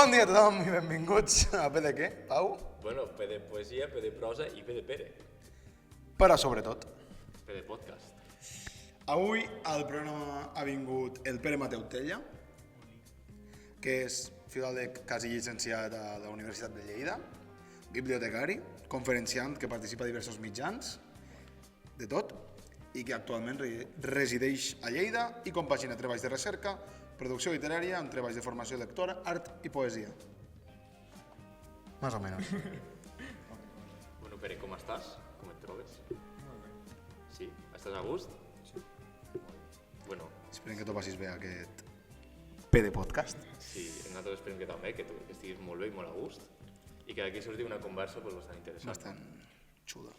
Bon dia a tothom i benvinguts a P de què, Pau? Bueno, P de poesia, P de prosa i P de Pere. Però sobretot, P de podcast. avui al programa ha vingut el Pere Mateu Tella, que és filòleg quasi llicenciat a la Universitat de Lleida, bibliotecari, conferenciant que participa a diversos mitjans, de tot, i que actualment resideix a Lleida i compagina treballs de recerca, producció literària amb treballs de formació lectora, art i poesia. Más o menos. Bueno, Pere, com estàs? Com et trobes? Molt bé. Sí? Estàs a gust? Sí. Bueno, Esperem que tu passis bé aquest P de podcast. sí, nosaltres esperem que també, que estiguis molt bé i molt a gust i que d'aquí surti una conversa pues, bastant interessant. Bastant xuda.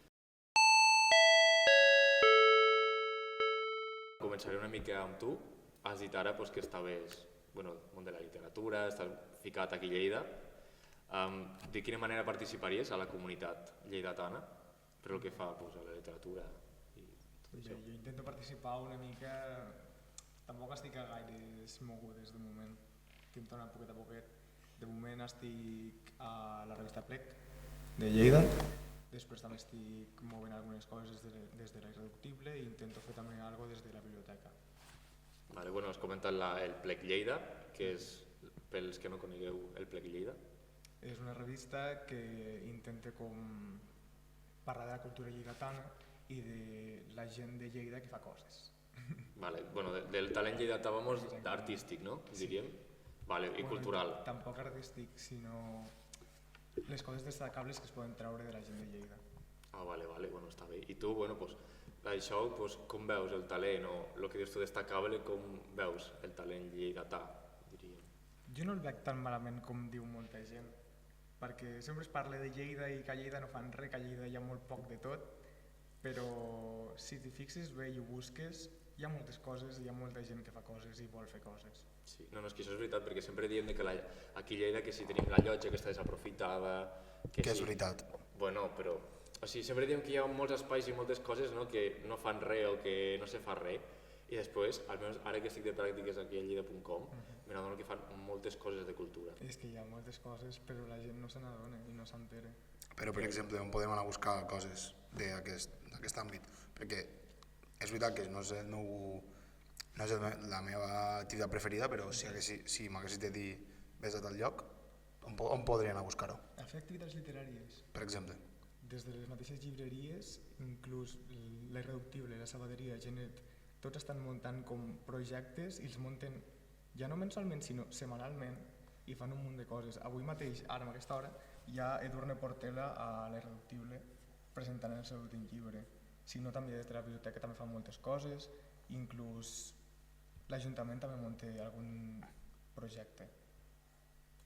Començaré una mica amb tu. Has dit ara pues, que estaves bueno, al món de la literatura, estàs ficat aquí a Lleida. De quina manera participaries a la comunitat lleidatana per el que fa pues, a la literatura? I tot Jo això? intento participar una mica, tampoc estic a gaires mogudes de moment, intento anar poquet a poquet. De moment estic a la revista Plec de Lleida, després també estic movent algunes coses des de la Irreductible i intento fer també alguna cosa des de la biblioteca. Vale, bueno, has comentat el Plec Lleida, que és, pels que no conegueu, el Plec Lleida. És una revista que intenta com parlar de la cultura lleidatana i de la gent de Lleida que fa coses. Vale, bueno, del talent lleidatà, vamos, artístic, no? Diríem. Vale, i cultural. Tampoc artístic, sinó les coses destacables que es poden treure de la gent de Lleida. Ah, vale, bueno, està bé. I tu, bueno, pues, això, pues, com veus el talent o el que dius tu destacable, com veus el talent lleidatà, diríem? Jo no el veig tan malament com diu molta gent, perquè sempre es parla de Lleida i que a Lleida no fan res, que a Lleida hi ha molt poc de tot, però si t'hi fixes bé i ho busques, hi ha moltes coses, hi ha molta gent que fa coses i vol fer coses. Sí, no, és que això és veritat, perquè sempre diem que aquí a Lleida que si tenim la llotja que està desaprofitada... Que és sí. veritat. Bueno, però... O sigui, sempre diem que hi ha molts espais i moltes coses no, que no fan res o que no se fa res, i després, almenys ara que estic de pràctiques aquí a lleida.com, me n'adono que fan moltes coses de cultura. És que hi ha moltes coses, però la gent no se n'adona i no s'entera. Però, per exemple, on podem anar a buscar coses d'aquest àmbit? Perquè és veritat que no és la meva activitat preferida, però si m'haguessis de dir vés a tal lloc, on podria anar a buscar-ho, A fer activitats literàries, per exemple? des de les mateixes llibreries, inclús la Irreductible, la Sabateria, Genet, tots estan muntant com projectes i els munten ja no mensualment sinó setmanalment i fan un munt de coses. Avui mateix, ara en aquesta hora, hi ha Edurne Portela a la Irreductible presentant el seu últim llibre. Si no, també des de la biblioteca també fan moltes coses, inclús l'Ajuntament també munta algun projecte.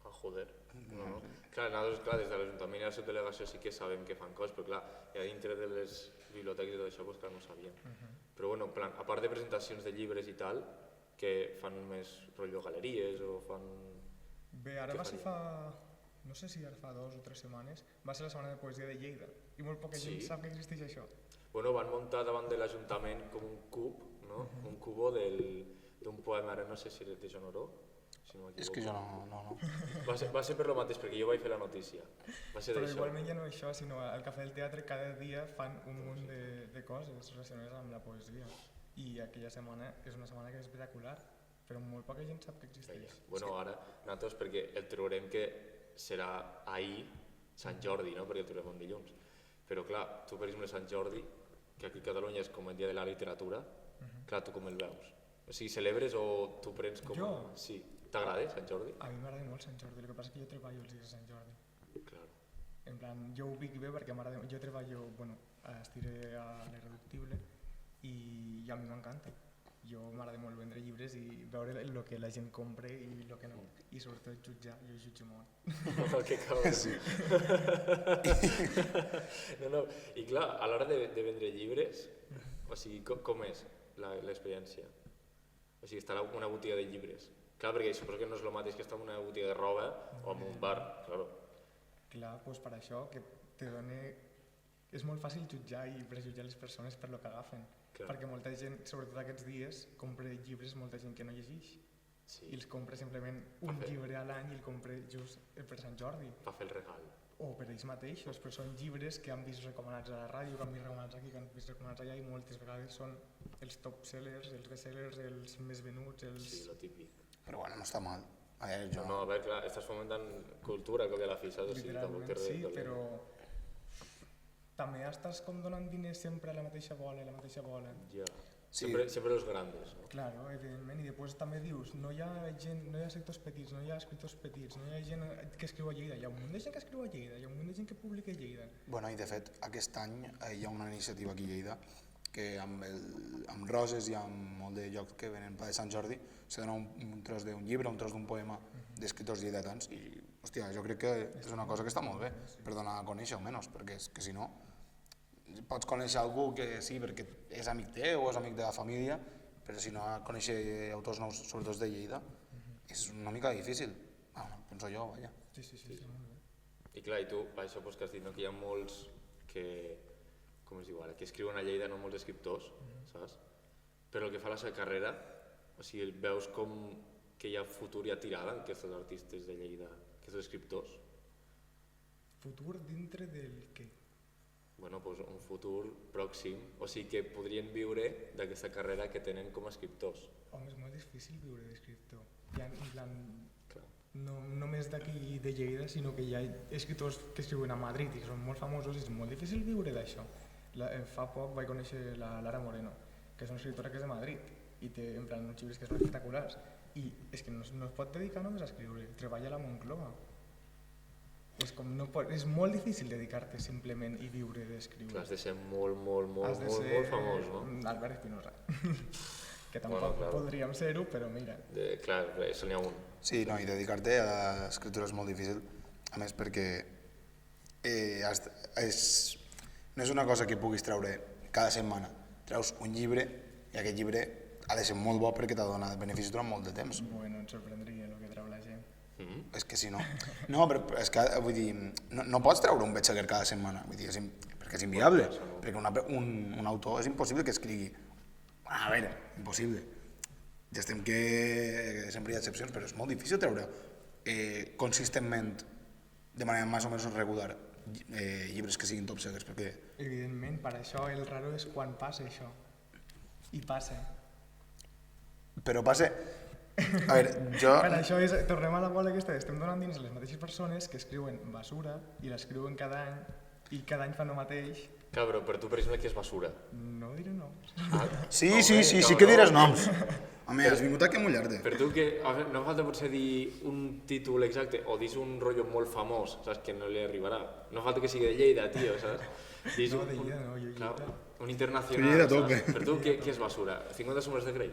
Ah, joder. No. Clar, nosaltres, clar, des de l'Ajuntament i la subdelegació sí que sabem que fan coses, però clar, ja dintre de les biblioteques i tot això, pues, clar, no ho sabíem. Però bueno, en plan, a part de presentacions de llibres i tal, que fan més rotllo galeries o fan... Bé, ara Què va ser faria? no sé si ara fa 2 o 3 setmanes, va ser la Setmana de Poesia de Lleida i molt poca gent Sí? sap que existeix això. Bueno, van muntar davant de l'Ajuntament com un cub, no? Un cubo d'un poema, ara no sé si és de Joan Oró, si no m'equivoco. És que jo no. Va ser per lo mateix, perquè jo vaig fer la notícia. Va ser Però d'això. igualment ja no això, sinó al Cafè del Teatre cada dia fan un munt de coses relacionades amb la poesia. I aquella setmana és una setmana que és espectacular, però molt poca gent sap que existeix. Bueno, ara nosaltres perquè el trobarem que serà ahir Sant Jordi, no? Perquè el trobarem un dilluns. Però clar, tu per exemple Sant Jordi, que aquí a Catalunya és com el dia de la literatura, clar, tu com el veus? O sigui, celebres o tu prens com... Jo? Sí. T'agrada Sant Jordi? A mi m'agrada molt Sant Jordi, el que passa és que jo treballo els dies de Sant Jordi. Claro. En plan, jo ho vic bé perquè jo treballo, bueno, estiré a l'Irreductible i a mi m'encanta. Jo m'agrada molt vendre llibres i veure el que la gent compra i el que no. I sobretot jutjar, jo jutjo molt. Que cabrón. Sí. No. I clar, a l'hora de vendre llibres, o sigui, com és l'experiència? O sigui, estar a una botiga de llibres. Clar, perquè suposo que no és el mateix que estar en una botiga de roba o en un bar, claro. Clar, doncs per això que te dona... És molt fàcil jutjar i prejutjar les persones per lo que agafen. Clar. Perquè molta gent, sobretot aquests dies, compra llibres molta gent que no llegeix. i els compre simplement un llibre a l'any i el compre just per Sant Jordi. Va fer el regal. O per ells mateixos, però són llibres que han vist recomanats a la ràdio, que han vist recomanats aquí, que han vist recomanats allà, i moltes vegades són els top sellers, els bestsellers, els més venuts, els... Sí, lo típic. Però bueno, no està mal. A veure, jo... No, a veure, clar, estàs fomentant cultura, com de la fi, saps? O sigui, tampoc té res sí, dolent. però també estàs com donant diners sempre a la mateixa bola. Ja. Sí. Sempre los grandes, no? Claro, evidentment, i després també dius, no hi ha sectors petits, no hi ha escriptors petits, no hi ha gent que escriu a Lleida, hi ha un munt de gent que escriu a Lleida, hi ha un munt de gent que publica a Lleida. Bueno, i de fet, aquest any hi ha una iniciativa aquí a Lleida que amb roses i amb molt de llocs que venen per Sant Jordi se dona un tros d'un llibre, un tros d'un poema d'escriptors lleidatans i, hòstia, jo crec que és una cosa que està molt bé per donar a conèixer, almenys, perquè és que si no pots conèixer algú que sí, perquè és amic teu o és amic de la família, però si no conèixer autors nous, sobretot de Lleida, és una mica difícil. Bueno, penso jo, vaja. Sí, molt bé. I clar, i tu, això pues, que has dit, no? Que hi ha molts que, com es diu ara, que escriuen a Lleida, no molts escriptors, saps? Però el que fa la seva carrera, o sigui, veus com que hi ha futur i ha tirada en aquests artistes de Lleida, aquests escriptors. Futur dintre del què? Bueno, pues un futur pròxim, o sigui que podrien viure d'aquesta carrera que tenen com a escriptors. Home, és molt difícil viure d'escriptor. Ja, en plan, Clar. no només d'aquí de Lleida, sinó que hi ha escriptors que escriuen a Madrid i que són molt famosos i és molt difícil viure d'això. Fa poc vaig conèixer la Lara Moreno, que és una escriptora que és de Madrid i té en plan uns llibres que són espectaculars i és que no es pot dedicar només a escriure, treballa a la Moncloa. És molt difícil dedicar-te simplement i viure d'escriure. Clar, has de ser molt famós, no? Albert Espinosa. Que tampoc podríem ser-ho, però mira. Clar, se n'hi ha un. Sí, no, i dedicar-te a l'escriptura és molt difícil, a més perquè no és una cosa que puguis treure cada setmana. Treus un llibre i aquest llibre ha de ser molt bo perquè t'ha donat beneficis durant molt de temps. Bueno, et sorprendria el que treu la gent. És que si no... No, però és que, vull dir, no pots treure un bestseller cada setmana, vull dir, perquè és inviable, perquè un autor és impossible que escrigui. A veure, impossible. Ja estem que sempre hi ha excepcions, però és molt difícil treure consistentment, de manera més o menys regular, llibres que siguin top sellers, perquè... Evidentment, per això el raro és quan passa això. I passa. Però passa... A veure, jo... Per això tornem a la bola aquesta, estem donant dins a les mateixes persones que escriuen basura i l'escriuen cada any i cada any fan el mateix. Clar, però per tu, per exemple, què és basura? No diré noms. Sí que diràs noms. Home, has vingut aquí a mullar-te. Per tu, no falta potser dir un títol exacte o dir un rotllo molt famós, saps, que no li arribarà. No falta que sigui de Lleida, tio, saps? No, de Lleida no, jo Lleida. Un internacional, Lleida tope. saps? Per tu, què és basura? 50 sombres de Grey?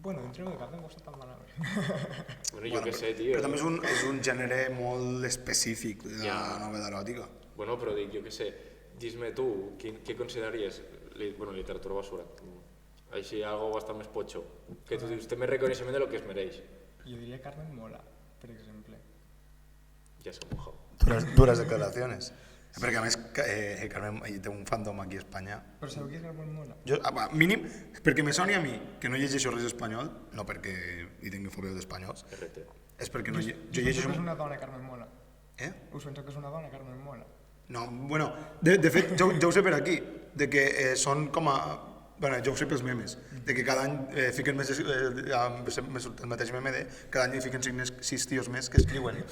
Bueno, dintre del cap no costa tan malament. Bueno, jo què sé, tio. Però també és un gènere molt específic de la novel·la eròtica. Bueno, però dic, jo què sé, dis-me tu, què consideraries, literatura basura? Així, algo bastant més potxo. Que tu dius, té més reconeixement de lo que es mereix. Jo diria Carmen Mola, per exemple. Ja s'ha mojado. Duras declaraciones. Perquè a més Carmen té un fandom aquí a Espanya. Però sabeu qui és Carmen Mola? Mínim, perquè me soni a mi que no llegeixo res espanyol, no perquè hi tingui fòbia d'espanyols, RT. és perquè no Jo llegeixo... penso que és una dona, Carmen Mola. Us penso que és una dona, Carmen Mola. No, bueno, de fet, jo ho sé per aquí, de que són com a... Bueno, jo ho sé pels memes, de que cada any fiquen més... me surt el mateix meme de cada any hi fiquen 6 tios més que escriuen.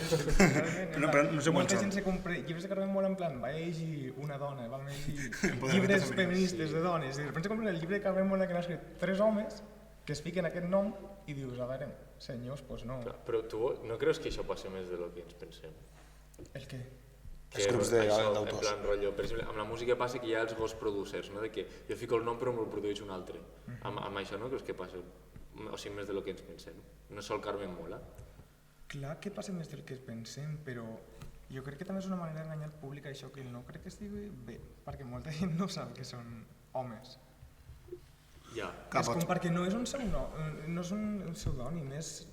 Però no sé molta quan gent són. se compra llibres de Carmen Mola en plan, va llegir una dona, va llegir Empoderament llibres femení. feministes de dones, i després se compren el llibre de Carmen Mola que n'ha escrit 3 homes que es fiquen aquest nom i dius, a veure, senyors, doncs no. Però tu no creus que això passi més de lo que ens pensem? El què? Que Els grups això, d'autors. en plan rotllo, per exemple, amb la música passa que hi ha els ghost producers, no? De que jo fico el nom però me'l produeix un altre. Amb això no creus que passa? O sigui, més de lo que ens pensem. No sol Carmen Mola. Clar que passa més del que pensem, però jo crec que també és una manera d'enganyar el públic això, que no crec que estigui bé, perquè molta gent no sap que són homes. Ja. És com perquè no és un pseudònim, és...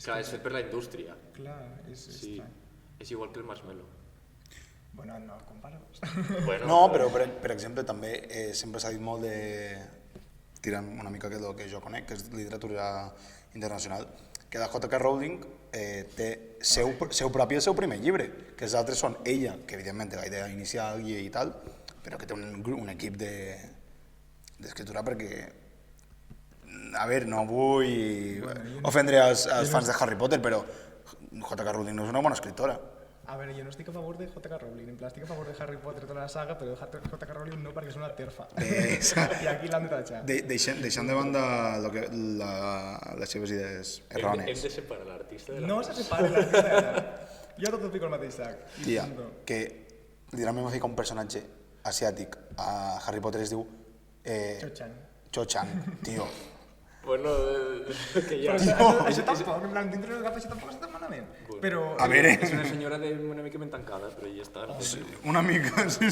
Clar, és fet per la indústria. Clar, és Sí. estrany. És igual que el marshmallow. Bueno, no, compara-los. Bueno, No, però per exemple també sempre s'ha dit molt de... tirant una mica del que jo conec, que és literatura internacional, que la J.K. Rowling té seu propi el seu primer llibre, que els altres són ella, que evidentment té la idea inicial i tal, però que té un equip d'escriptura perquè, a veure, no vull ofendre als fans de Harry Potter, però J.K. Rowling no és una bona escriptora. A veure, jo no estic a favor de J.K. Rowling, en plan estic a favor de Harry Potter tota la saga, però J.K. Rowling no perquè és una terfa. I aquí l'han de tatxar. Deixant de banda les seves idees errònies. Hem de separar l'artista de la... No se separa l'artista de l'art. Jo tot ho fico al mateix sac. Tia, que literalment m'ha ficat un personatge asiàtic a Harry Potter es diu... Cho-chan. Cho-chan, tio. Bueno, que ja... Això tampoc, en plan, dintre del cap això tampoc és tan malament. Però... A veure... És una senyora una mica ben tancada, però ja està. Una mica, sí.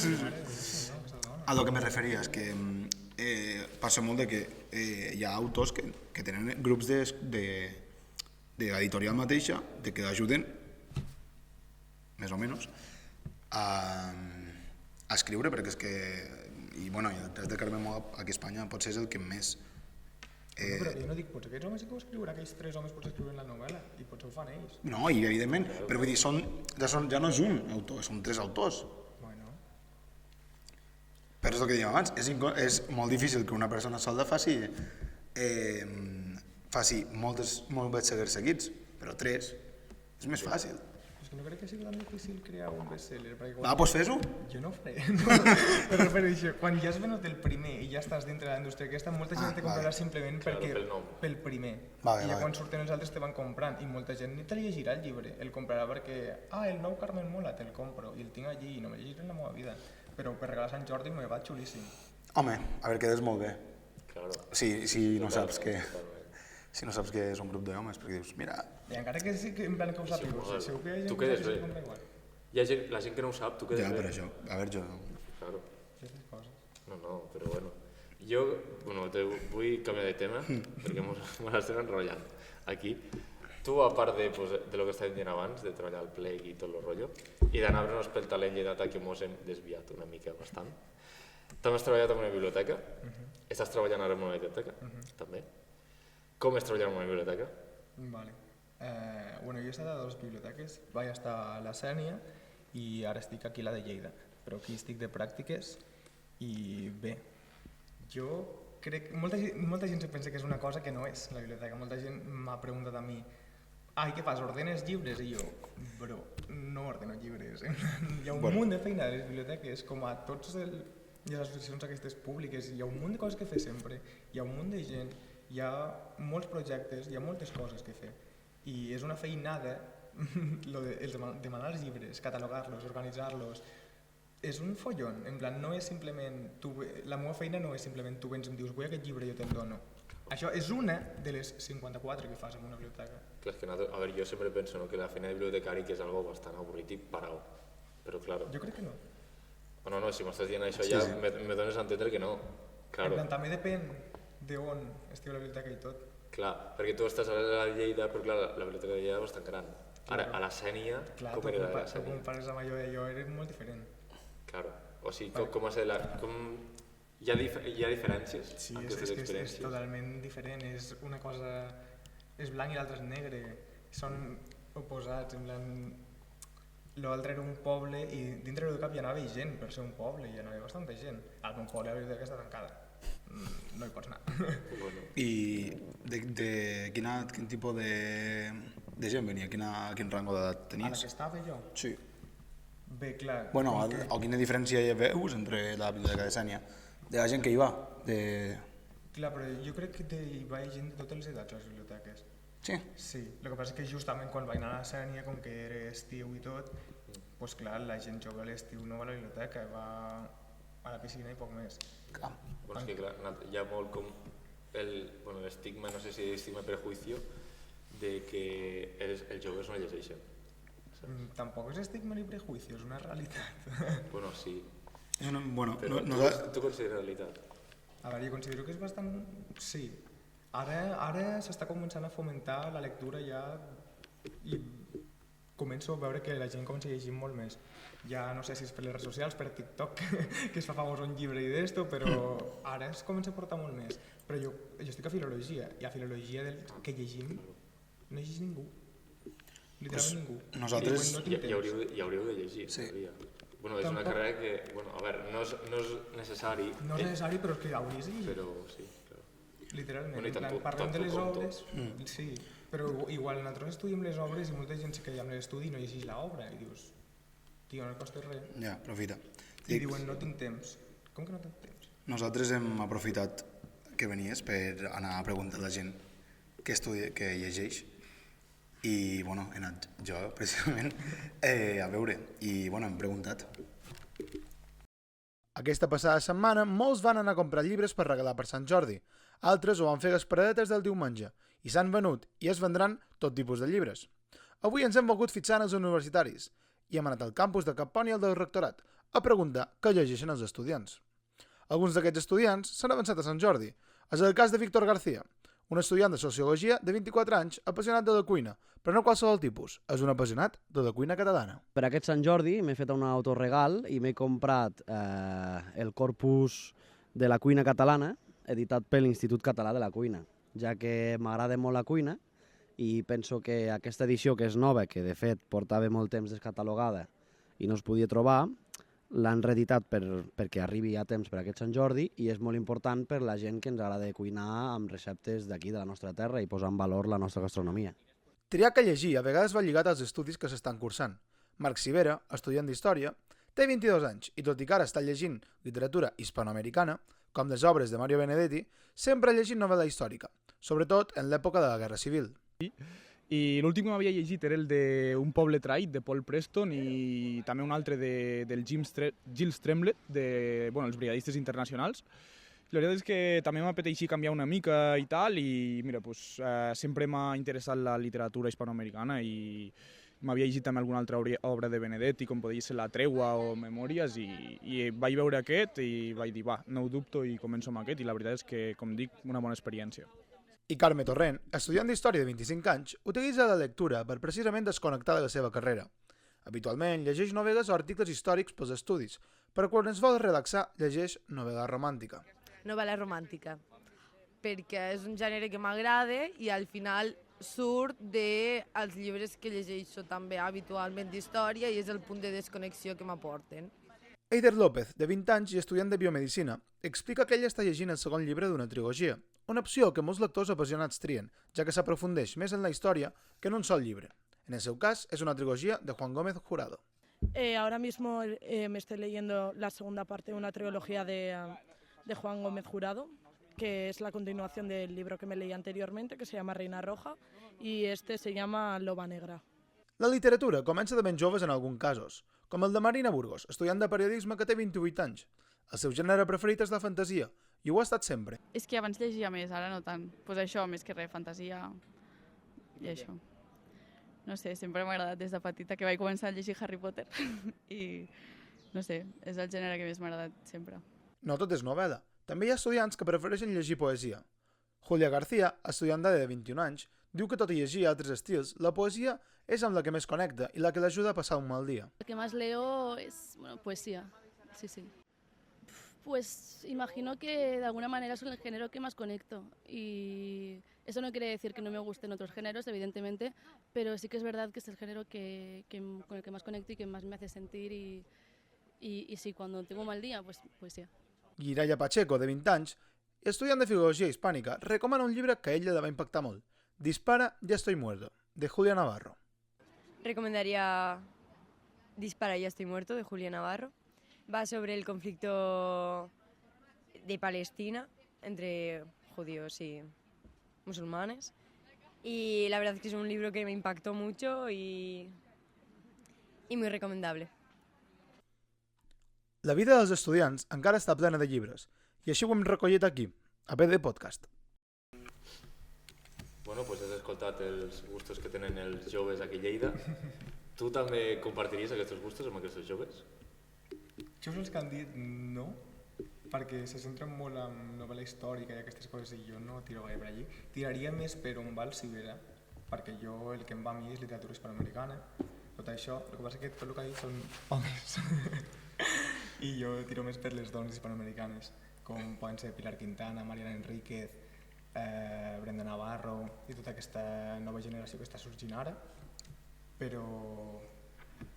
A lo que me referia és que passa molt de que hi ha autors que tenen grups d'editorial mateixa de que ajuden, més o menys, a escriure, perquè és que... I bueno, el test de Carme Moga aquí a Espanya potser és el que més... Però jo no dic, potser aquests homes sí que ho escriuran, aquells 3 homes potser escriuen la novel·la, i potser ho fan ells. No, i evidentment, però vull dir, ja no és un autor, són 3 autors. Bueno. Però és el que dèiem abans, és molt difícil que una persona solda faci molts bestsellers seguits, però 3 és més fàcil. És que no crec que sigui tan difícil crear un bestseller. Doncs fes-ho. Jo no ho faré. Però això, quan ja has venut el primer i ja estàs dintre de la indústria aquesta, molta gent te comprarà simplement pel primer. I ja quan surten els altres te van comprant. I molta gent ni te llegirà el llibre, el comprarà perquè el nou Carmen Mola, te'l compro i el tinc allí i no me llegiré en la meva vida. Però per regalar Sant Jordi me va xulíssim. Home, a veure, quedes molt bé. Claro. Si no saps que és un grup d'homes, perquè dius, mira... I encara que sí que en plan que ho sàpigues, segur que hi ha gent que se compra igual. Hi ha la gent que no ho sap, tu quedes bé. Ja, per això. A veure, jo... Claro. Aquestes coses. No, però bueno. Jo, vull canviar de tema, perquè me l'estem enrotllant aquí. Tu, a part de lo que estàvem dient abans, de treballar al Plec i tot el rotllo, i d'anar-nos pel talent lleidatà que mos hem desviat una mica bastant, també has treballat en una biblioteca? Estàs treballant ara en una biblioteca? També? Com és treballar en una biblioteca? Vale. Bueno, jo he estat a 2 biblioteques, vaig estar a la Sènia i ara estic aquí a la de Lleida, però aquí estic de pràctiques i bé, jo crec, molta gent se pensa que és una cosa que no és la biblioteca, molta gent m'ha preguntat a mi què fas, ordenes llibres? I jo, bro, no ordeno llibres, hi ha un munt de feina de les biblioteques, com a tots les associacions aquestes públiques, hi ha un munt de coses que fer sempre, hi ha un munt de gent, hi ha molts projectes, hi ha moltes coses que fer. I és una feinada demanar els llibres, catalogar-los, organitzar-los. És un follon, en plan, no és simplement... La meva feina no és simplement tu vens i em dius vull aquest llibre i jo te'n dono. Això és una de les 54 que fas en una biblioteca. Clar, és que a veure, jo sempre penso que la feina de bibliotecari que és algo bastant avorrit i parau, però claro... Jo crec que no. No, si m'estàs dient això ja me dones a entendre que no. Claro. En plan, també depèn d'on estigui la biblioteca i tot. Clar, perquè tu estàs a la Lleida, però clar, la biblioteca de Lleida és bastant gran. Ara, a la Sènia, com era la Sènia? Tu compares amb allò era molt diferent. Claro, o sigui, com ha estat hi ha diferències en aquestes experiències? Sí, és totalment diferent, és una cosa... és blanc i l'altre és negre, són oposats, en plan... L'altre era un poble i dintre del cap hi anava gent per ser un poble, hi anava bastanta gent. Al meu poble la biblioteca està tancada. No hi pots anar. I de quin tipus de gent venia? Quin rango d'edat tenies? A la que estava jo? Sí. Bé, clar... Bueno, o quina diferència hi veus entre la biblioteca de Sènia? De la gent que hi va? Clar, però jo crec que hi va gent de totes les edats a les biblioteques. Sí? Sí, el que passa és que justament quan vaig anar a la Sènia, com que era estiu i tot, doncs clar, la gent jove a l'estiu no va a la biblioteca, va a la piscina i poc més. Clar. Bueno, és que clar, hi ha molt com l'estigma, no sé si estigma prejuicio, de que els joves no llegeixen. Tampoc és estigma ni prejuicio, és una realitat. Bueno, sí. Però tu consideres realitat? A veure, jo considero que és bastant... Sí. Ara s'està començant a fomentar la lectura ja i començo a veure que la gent comença a llegir molt més. Ja no sé si és per les redes socials, per TikTok, que es fa famós un llibre i d'esto, però ara es comença a portar molt més. Però jo estic a filologia, i a filologia que llegim no llegeix ningú. Literalment ningú. Nosaltres hi hauríeu de llegir. Sí. Bueno, és una carrera que, bueno, a veure, no és necessari. No és necessari, però és que hauries de llegir. Però sí, clar. Literalment, Bueno, i tant parlem de tu les com obres, sí, però igual nosaltres estudiem les obres i molta gent se queda amb l'estudi i no llegeix l'obra i dius, tio, no et costa res. Ja, aprofita. I diuen, no tinc temps. Com que no tinc temps? Nosaltres hem aprofitat que venies per anar a preguntar a la gent que llegeix i bueno, he anat jo precisament a veure i bueno, hem preguntat. Aquesta passada setmana molts van anar a comprar llibres per regalar per Sant Jordi, altres ho van fer esperadetes del diumenge i s'han venut i es vendran tot tipus de llibres. Avui ens hem volgut fixar en els universitaris i hem anat al campus de Caponi al del rectorat a preguntar què llegeixen els estudiants. Alguns d'aquests estudiants s'han avançat a Sant Jordi. És el cas de Víctor García, un estudiant de Sociologia de 24 anys apassionat de la cuina, però no qualsevol tipus, és un apassionat de la cuina catalana. Per aquest Sant Jordi m'he fet un autoregal i m'he comprat el corpus de la cuina catalana, editat per l'Institut Català de la Cuina, ja que m'agrada molt la cuina i penso que aquesta edició, que és nova, que de fet portava molt temps descatalogada i no es podia trobar, l'han reeditat perquè arribi a temps per aquest Sant Jordi i és molt important per la gent que ens agrada cuinar amb receptes d'aquí, de la nostra terra, i posar en valor la nostra gastronomia. Triar que llegir a vegades va lligat als estudis que s'estan cursant. Marc Civera, estudiant d'Història, té 22 anys i tot i que ara està llegint literatura hispanoamericana, com les obres de Mario Benedetti, sempre ha llegit novel·la històrica, sobretot en l'època de la Guerra Civil. I l'últim que m'havia llegit era el de Un poble traït, de Paul Preston, i també un altre del Gilles Tremblay, de els brigadistes internacionals. La veritat és que també m'apeteixia canviar una mica i tal, i mira, sempre m'ha interessat la literatura hispanoamericana i m'havia llegit també alguna altra obra de Benedetti, com podria ser La tregua o Memòries, i vaig veure aquest i vaig dir, va, no ho dubto i començo amb aquest, i la veritat és que, com dic, una bona experiència. I Carme Torrent, estudiant d'Història de 25 anys, utilitza la lectura per precisament desconnectar de la seva carrera. Habitualment llegeix novel·les o articles històrics pels estudis, però quan es vol relaxar llegeix novel·la romàntica. Novel·la romàntica, perquè és un gènere que m'agrada i al final surt dels llibres que llegeixo també habitualment d'història i és el punt de desconnexió que m'aporten. Eider López, de 20 anys i estudiant de biomedicina, explica que ell està llegint el segon llibre d'una trilogia, una opció que molts lectors apassionats trien, ja que s'aprofundeix més en la història que en un sol llibre. En el seu cas, és una trilogia de Juan Gómez Jurado. Ahora mismo me estoy leyendo la segunda parte de una trilogía de Juan Gómez Jurado, que es la continuación del libro que me leí anteriormente, que se llama Reina Roja, y este se llama Loba Negra. La literatura comença de ben joves en alguns casos, com el de Marina Burgos, estudiant de periodisme que té 28 anys. El seu gènere preferit és la fantasia, i ho ha estat sempre. És que abans llegia més, ara no tant. Pues això, més que res, fantasia i això. No sé, sempre m'ha agradat des de petita que vaig començar a llegir Harry Potter i no sé, és el gènere que més m'ha agradat sempre. No tot és novel·la. També hi ha estudiants que prefereixen llegir poesia. Julia García, estudiant de 21 anys, diu que tot i llegir altres estils, la poesia és amb la que més connecta i la que l'ajuda a passar un mal dia. Lo que más leo es poesía, sí. Pues imagino que de alguna manera es el género que más conecto y eso no quiere decir que no me gusten otros géneros, evidentemente, pero sí que es verdad que es el género con el que más conecto y que más me hace sentir y sí, cuando tengo un mal día, pues poesía. Guiraya Pacheco, de 20 anys, estudiant de filologia hispànica, recomana un llibre que a ella le va impactar molt. Dispara, ya estoy muerto, de Julia Navarro. Recomendaría Dispara, ya estoy muerto, de Julia Navarro. Va sobre el conflicto de Palestina entre judíos y musulmanes. Y la verdad es que es un libro que me impactó mucho y muy recomendable. La vida dels estudiants encara està plena de llibres, i així ho hem recollit aquí, a PD Podcast. Bueno, pues has escoltat els gustos que tenen els joves aquí a Lleida. Tu també compartiries aquests gustos amb aquests joves? Jo els que han dit no, perquè se centren molt en novel·la històrica i aquestes coses i jo no tiro gaire per allí. Tiraria més per on va el Civera, perquè jo el que em va a mi és literatura hispanoamericana, tot tot això, el que passa que tot el que ha dit són homes. I jo tiro més per les dones hispanoamericanes, com poden ser Pilar Quintana, Mariana Enríquez, Brenda Navarro i tota aquesta nova generació que està sorgint ara. Però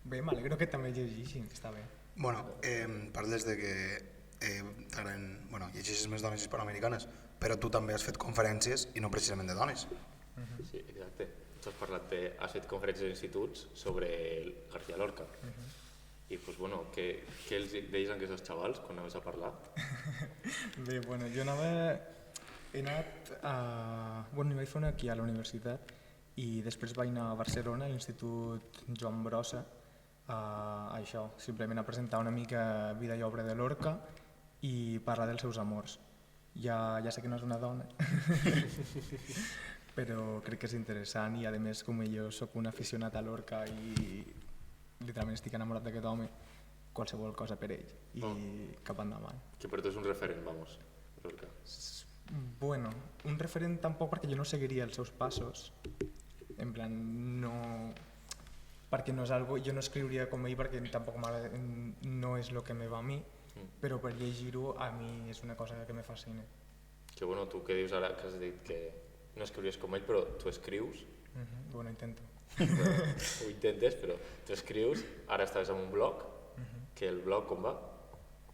bé, m'alegro que també llegeixin, que està bé. Bueno, parles de que llegeixes més dones hispanoamericanes, però tu també has fet conferències i no precisament de dones. Sí, exacte. Tu has fet conferències a instituts sobre García Lorca. I, doncs, bueno, què els deies a aquests xavals quan anaves a parlar? Bé, bueno, jo he anat a... Bueno, vaig fer una aquí a la universitat i després vaig anar a Barcelona, a l'Institut Joan Brossa, a això, simplement a presentar una mica vida i obra de Lorca i parlar dels seus amors. Ja sé que no és una dona, però crec que és interessant i a més com jo soc un aficionat a Lorca i literalment estic enamorat d'aquest home, qualsevol cosa per ell i cap endavant. Que per tu és un referent, vamos, Lorca. Bueno, un referent tampoc perquè jo no seguiria els seus passos, en plan no... perquè no és algo, jo no escriuria com ell perquè tampoc m'agrada, no és el que me va a mi, però per llegir-ho a mi és una cosa que me fascina. Que bueno, tu què dius ara que has dit que no escriuries com ell, però tu escrius? Bueno, intento. Ho intentes, però tu escrius, ara estàs en un blog, que el blog com va?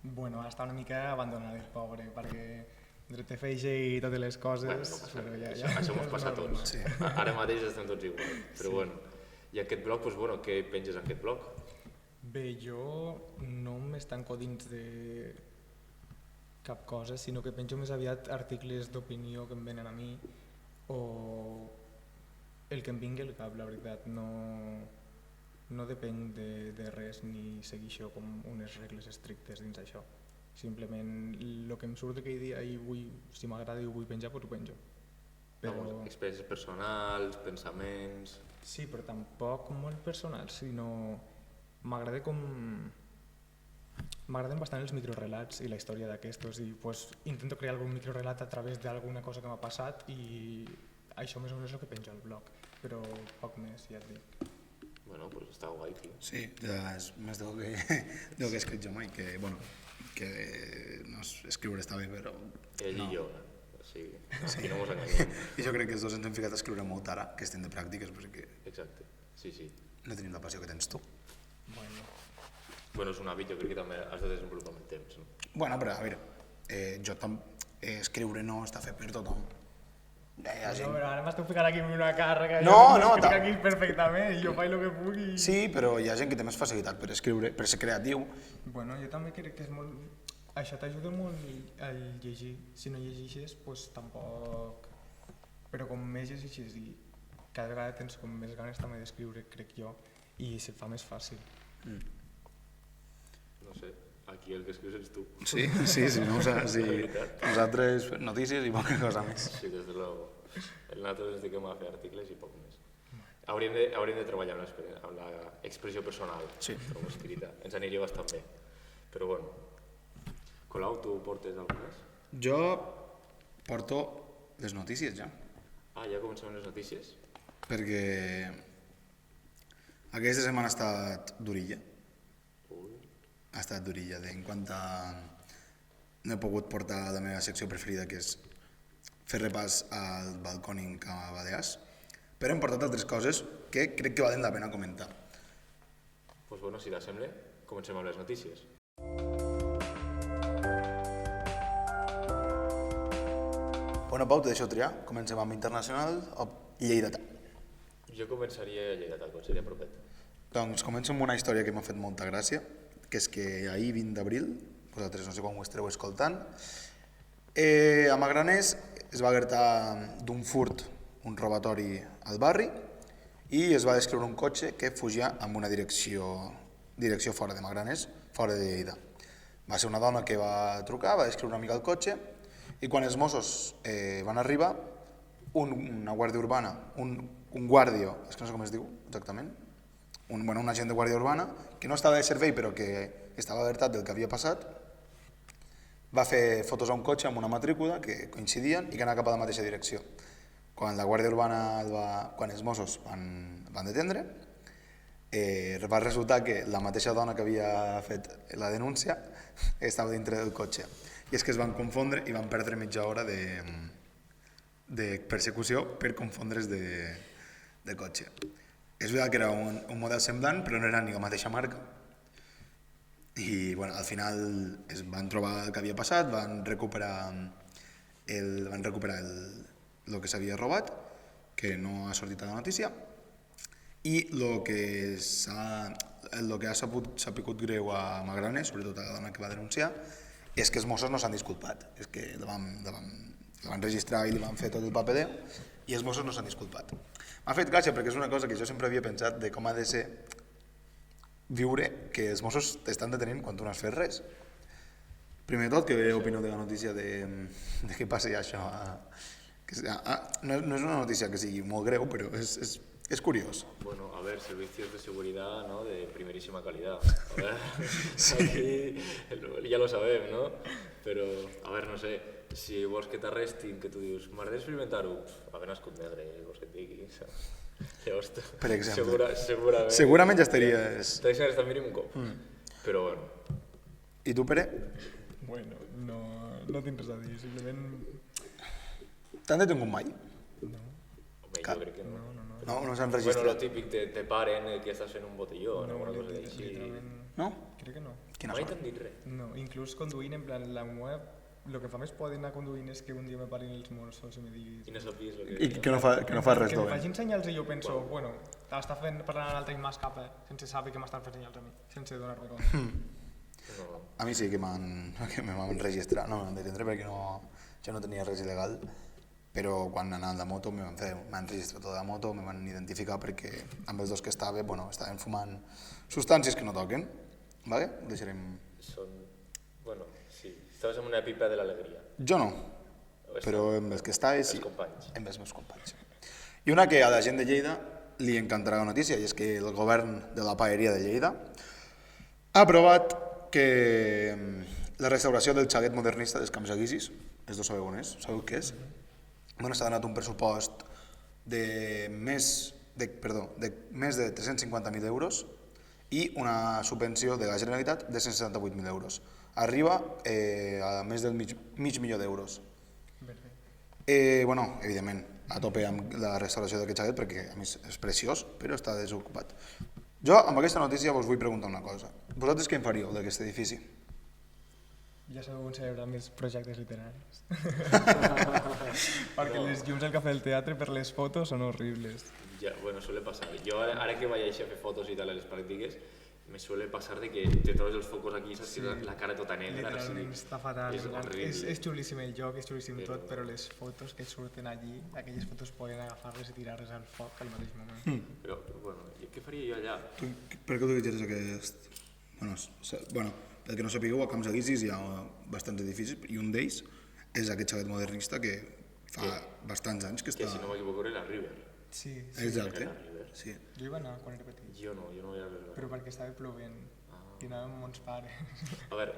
Bueno, està una mica abandonat el pobre, perquè entre te feixa i totes les coses... Bueno, no passa res, això mos passa a tots. Sí. Ara mateix estem tots igual, però sí. Bueno. I aquest blog, doncs, bueno, què penges en aquest blog? Bé, jo no m'estanco dins de cap cosa, sinó que penjo més aviat articles d'opinió que em venen a mi o el que em vingui al cap, la veritat. No depenc de res ni seguir això com unes regles estrictes dins això. Simplement el que em surt aquell dia i si m'agrada i ho vull penjar, doncs ho penjo. Però... experiències personals, pensaments... Sí, però tampoc molt personals, sinó m'agraden bastant els microrelats i la història d'aquestos i intento crear algun microrelat a través d'alguna cosa que m'ha passat i això més o menys és el que penjo al blog, però poc més, ja et dic. Bueno, doncs està guai, tio. Sí, és més del que he escrit jo mai, que no escriure està bé, però... Ell i jo, sí, no mos enganyem. I jo crec que els dos ens hem ficat a escriure molt ara, que estem de pràctiques, perquè... Exacte, sí. No tenim la passió que tens tu. Bueno, és un hàbit, jo crec que també has de desenvolupar amb el temps, no? Bueno, però a veure, escriure no està fet per tothom. Però ara m'esteu ficant aquí una càrrega, no, jo escric aquí perfectament, jo faig el que puc i... Sí, però hi ha gent que té més facilitat per escriure, per ser creatiu. Bueno, jo també crec que és molt... Això t'ajuda molt a llegir. Si no llegeixes, doncs tampoc... Però com més llegeixes i cada vegada tens com més ganes també d'escriure, crec jo, i se't fa més fàcil. No sé, aquí el que escrius ets tu. Sí, no, nosaltres notícies i poca cosa més. Sí, des de luego. Nosaltres ens dediquem a fer articles i poc més. Hauríem de treballar amb l'expressió personal, com escrita. Ens aniria bastant bé. Però bueno. Colau, tu portes algunes? Jo porto les notícies ja. Ja comencem les notícies? Perquè aquesta setmana ha estat durilla. Ha estat durilla. En quant a... No he pogut portar la meva secció preferida, que és fer repàs al balcòning a Balears, però hem portat altres coses que crec que valen la pena comentar. Doncs bueno, si t'assembla, comencem amb les notícies. Bona Pau, te deixo triar. Comencem amb internacional o lleidatà? Jo començaria lleidatà, seria propet. Doncs començo amb una història que m'ha fet molta gràcia, que és que ahir 20 d'abril, vosaltres no sé quan ho estareu escoltant, a Magraners es va alertar d'un furt, un robatori al barri, i es va descriure un cotxe que fugia amb una direcció fora de Magraners, fora de Lleida. Va ser una dona que va trucar, va descriure una mica el cotxe, i quan els Mossos van arribar, una guàrdia urbana, un guàrdia, és que no sé com es diu exactament, un agent de guàrdia urbana, que no estava de servei però que estava alertat del que havia passat, va fer fotos a un cotxe amb una matrícula que coincidien i que anava cap a la mateixa direcció. Quan la guàrdia urbana, quan els Mossos van detendre, va resultar que la mateixa dona que havia fet la denúncia estava dintre del cotxe. I és que es van confondre i van perdre mitja hora de persecució per confondre's de cotxe. És veritat que era un model semblant, però no era ni la mateixa marca. I al final es van trobar el que havia passat, van recuperar el que s'havia robat, que no ha sortit a la notícia, i el que ha sapigut greu a Magrane, sobretot a la dona que va denunciar, és que els Mossos no s'han disculpat. És que la van registrar i li van fer tot el papeleo i els Mossos no s'han disculpat. M'ha fet gràcia perquè és una cosa que jo sempre havia pensat de com ha de ser viure que els Mossos t'estan detenint quan tu no has fet res. Primer de tot, què opino de la notícia de què passi això? No és una notícia que sigui molt greu, però es curiós. Bueno, a ver, servicios de seguridad, ¿no? De primerísima calidad. A ver, aquí ya lo sabem, ¿no? Però, a ver, no sé, si vols que t'arrestin, que tu dius, m'agradaria experimentar-ho, haver nascut negre, vols que et digui, llavors, per exemple. Segurament ja estaries... T'hagués arrestat mínim un cop, però bueno. I tu, Pere? Bueno, no tinc res a dir, simplement... T'han detingut mai? No. Home, jo crec que no. No s'han registrat? Bueno, lo típic, te paren que estàs fent un botelló, no, alguna cosa així. No? Crec que no. Mai t'han dit res? No, inclús conduint, en plan, la meva... El que fa més por d'anar conduint és que un dia me parin els Mossos i me diguis... I no sapies el que... I que no fa res Que dolent. me facin senyals i jo penso, bueno, t'està parlant a l'altre i m'escapa, sense saber que m'estan fent senyals a mi, sense donar-me compte. A mi sí que m'han registrat, no m'han detendre perquè jo no tenia res il·legal, però quan anava de moto m'han registrat tota la moto, me van identificar perquè amb els dos que estaven fumant substàncies que no toquen, vale? Ho deixarem... Bueno, sí, estaves en una pipa de l'alegria. Jo no, però amb els que estaves sí, amb els meus companys. I una que a la gent de Lleida li encantarà la notícia, i és que el govern de la Paeria de Lleida ha aprovat que la restauració del xalet modernista dels Camps Elísis, els dos sabeu on és, sabeu què és? S'ha donat un pressupost de més de 350.000 euros i una subvenció de la Generalitat de 178.000 euros. Arriba a més del mig milió d'euros. Evidentment, a tope amb la restauració d'aquest xalet perquè a més és preciós, però està desocupat. Jo amb aquesta notícia vos vull preguntar una cosa. Vosaltres què en faríeu d'aquest edifici? Ja sabeu on celebrar més projectes literaris. Perquè les llums al Cafè del Teatre per les fotos són horribles. Bueno, suele pasar. Jo ara que vaig a fer fotos i tal a les pràctiques, me suele pasar de que te trobes els focus aquí i saps que la cara tota negra. Literalment està fatal. És xulíssim el joc, és xulíssim tot, però les fotos que surten allí, aquelles fotos poden agafar-les i tirar-les al foc al mateix moment. Però, bueno, què faria jo allà? Per què utilitzes aquest... Bueno, pel que no sapigueu, a Camps Elísis hi ha bastants edificis i un d'ells és aquest xalet modernista que fa bastants anys que està... Que si no m'equivoco era la River. Sí. Exacte. Jo hi va anar quan era petit. Jo no vaig a veure. Però perquè estava plovent i anàvem amb mons pares. A veure,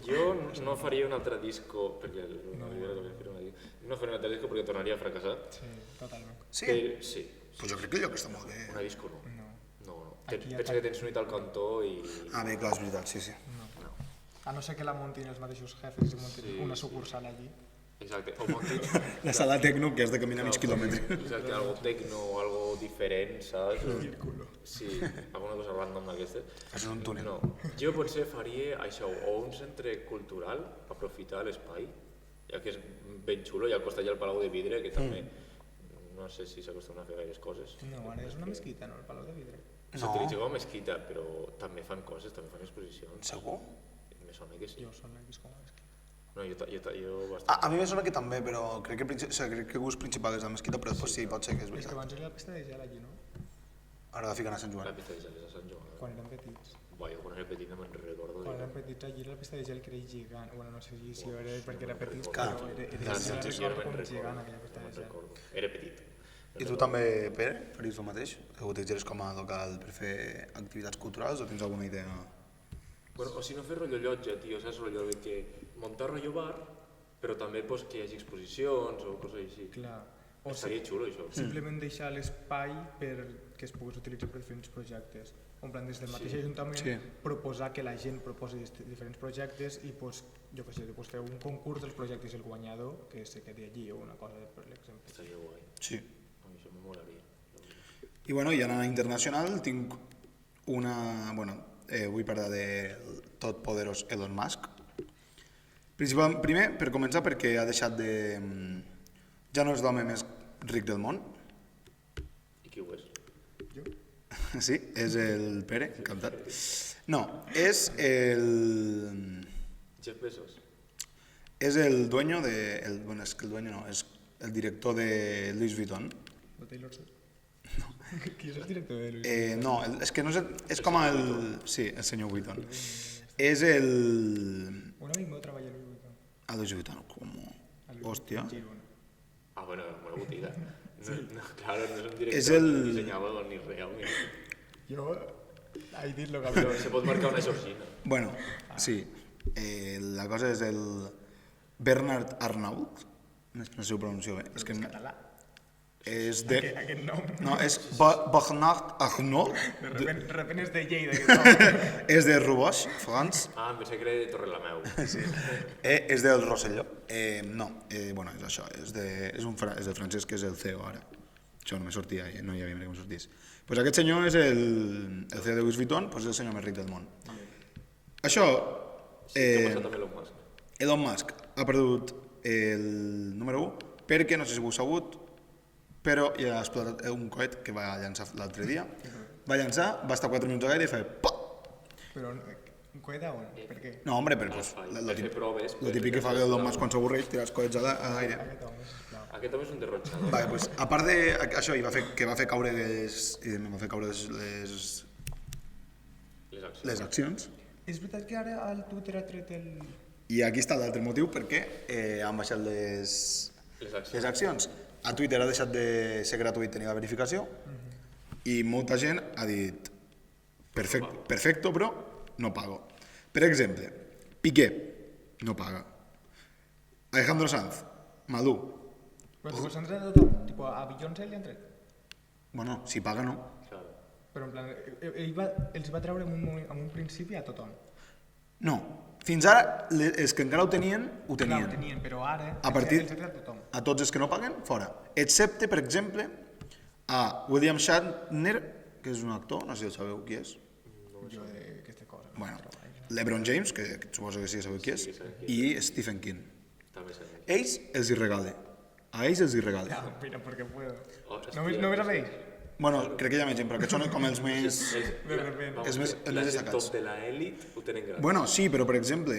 jo no faria un altre disco perquè no faria un altre disco perquè tornaria a fracassar. Sí, totalment. Sí? Sí. Pues jo crec que el lloc està molt bé. Una disco no. No. Pensa que tens unit al cantó i... Ah, bé, clar, és veritat, sí. A no ser que la muntin els mateixos jefes i muntin una sucursal allí. Exacte, o muntin... La sala tecno que has de caminar mig quilòmetre. Exacte, algo tecno o algo diferent, saps? Sí, alguna cosa random d'aquestes. És un túnel. No, jo potser faria això, o un centre cultural, aprofitar l'espai, ja que és ben xulo, i al costat hi ha el Palau de Vidre, que també no sé si s'acostumen a fer gaires coses. No, ara és una mesquita, no, el Palau de Vidre? S'utilitza com a mesquita, però també fan coses, també fan exposicions. Segur? Me sona que sí. Jo sona que és com a mesquita. No, jo bastant. A mi me sona que també, però crec que gust principal és la mesquita, però després sí, pot ser que és És que veritat. abans era la pista de gel allí, no? Ara la fiquen a Sant Joan. La pista de gel és a Sant Joan. Quan érem petits. Jo quan era petit no me'n recordo. Quan érem petits allí la pista de gel que era gegant. Bueno, no sé si era perquè era petits, Clar. però era com gegant aquella pista de gel. Era petit. I tu també, Pere, faries el mateix? Que ho utilitzes com a local per fer activitats culturals o tens alguna idea? Bueno, o si no fer rotllo llotja, tio, saps? Rotllo de que muntar rotllo bar, però també pues, que hi hagi exposicions o coses així. Clar. Estaria xulo, això. Simplement deixar l'espai perquè es pogués utilitzar per diferents projectes. En plan, des del mateix Ajuntament proposar que la gent proposi diferents projectes i jo què sé, fer un concurs dels projectes i el guanyador que se quedi allí o una cosa per l'exemple. Estaria guai. Sí. A mi això me molaria. I bueno, i a la internacional tinc una... vull parlar del totpoderós Elon Musk. Primer, per començar, perquè ha deixat de... Ja no és l'home més ric del món. I qui ho és? Jo? Sí, és el Pere, encantat. No, és el... Jeff Bezos. És el dueño de... Bueno, és que el dueño no, és el director de Louis Vuitton. ¿De Taylor Swift? No. Qui és el director de Louis Vuitton? No, és que no és com el... Sí, el senyor Vuitton. És el... Un amic meu treballa a Louis Vuitton. A Louis Vuitton, com... Hòstia. Ah, bueno, una botiga. Claro, no és un director, És el... ni dissenyador, ni res. Jo he dit lo que se pot marcar una georgina. Bueno, sí. La cosa és el Bernard Arnault. No sé si ho pronuncio bé. És que... català. És de... Aquest nom. No, és Bernard Arnault. De repent és de Lleida, aquest nom. És de Roubaix, France. Ah, em pensé que era de Torrelameu. Sí. És del Rosselló. No, bueno, és això. És del francès, que és el CEO ara. Això no me sortia, no hi havia manera que me sortís. Pues aquest senyor és el CEO de Louis Vuitton, pues és el senyor més ric del món. Això... Què ha passat amb Elon Musk? Elon Musk ha perdut el número 1 perquè, no sé si ho heu sabut, però hi ha explotat un coet que va llançar l'altre dia. Va llançar, va estar 4 minuts a l'aire i fa POP! Però un coet a on? Per què? No, hombre, però lo típic que fa Elon Musk quan s'avorreix, tirar els coets a l'aire. Aquest home és un derrotxador. Vale, pues, a part d'això, que va fer caure les accions. És veritat que ara el Twitter ha tret el... I aquí està l'altre motiu perquè han baixat les accions. A Twitter ha deixat de ser gratuït tenir la verificació i molta gent ha dit perfecto, però no pago. Per exemple, Piqué no paga. Alejandro Sanz, Malú. Però s'han tret a tothom? Tipo, a Beyoncé li han tret? Bueno, si paga no. Però en plan, els va treure en un principi a tothom. No, fins ara els que encara ho tenien, Clar, ho tenien, però ara a partir els ha tret a tothom. a tots els que no paguen, fora. Excepte, per exemple, a William Shatner, que és un actor, no sé si el sabeu qui és. Jo d'aquesta cosa. Bueno, LeBron James, que suposo que sí que sabeu qui és, i Stephen King. Ells els hi regale. A ells els hi regale. Mira, perquè puedo. Només a ells? Bueno, crec que hi ha més gent, però aquests són com els més... els més destacats. Top de l'elit ho tenen gratis. Bueno, sí, però per exemple...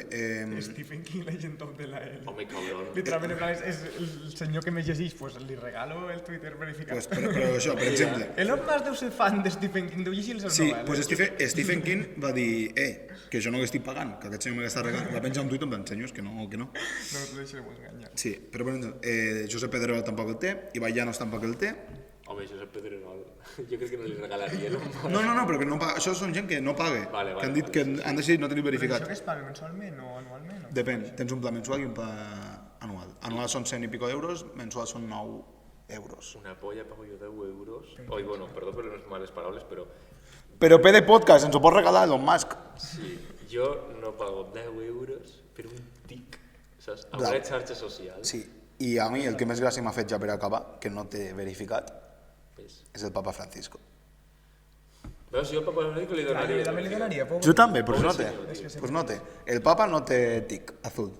Stephen King, la gent top de l'elit. Home, cabrón. Literalment, és el senyor que més llegeix, pues li regalo el Twitter verificat. Però això, per exemple... Elon Musk deu ser fan de Stephen King, deu llegir les seves novel·les. Sí, pues Stephen King va dir, que jo no ho estic pagant, que aquest senyor m'està regalant. Va penjar un tuit amb senyors, que no. No us deixareu enganyar. Sí, però per exemple, Josep Pedrerol tampoc el té, Ibai Llanos tampoc el té. Home, Josep Pedrerol, jo crec que no li regalaria. No, però que no paga. Això són gent que no paga, que han dit que han decidit no tenir verificat. Però això que es paga mensualment o anualment? Depèn, tens un pla mensual i un pla anual. Anual són 100 i pico euros, mensual són 9 euros. Una polla, pago jo 10 euros. Oi, bueno, perdó per les males paraules, però... Però PD Podcast ens ho pot regalar Elon Musk. Sí, jo no pago 10 euros per un tic, saps? A una xarxa social. Sí, i a mi el que més gràcia m'ha fet ja per acabar, que no té verificat, és el Papa Francisco. Veus, jo al Papa Francisco li donaria. Jo també li donaria. Jo també, però no té. Pues no té. El Papa no té tic azul,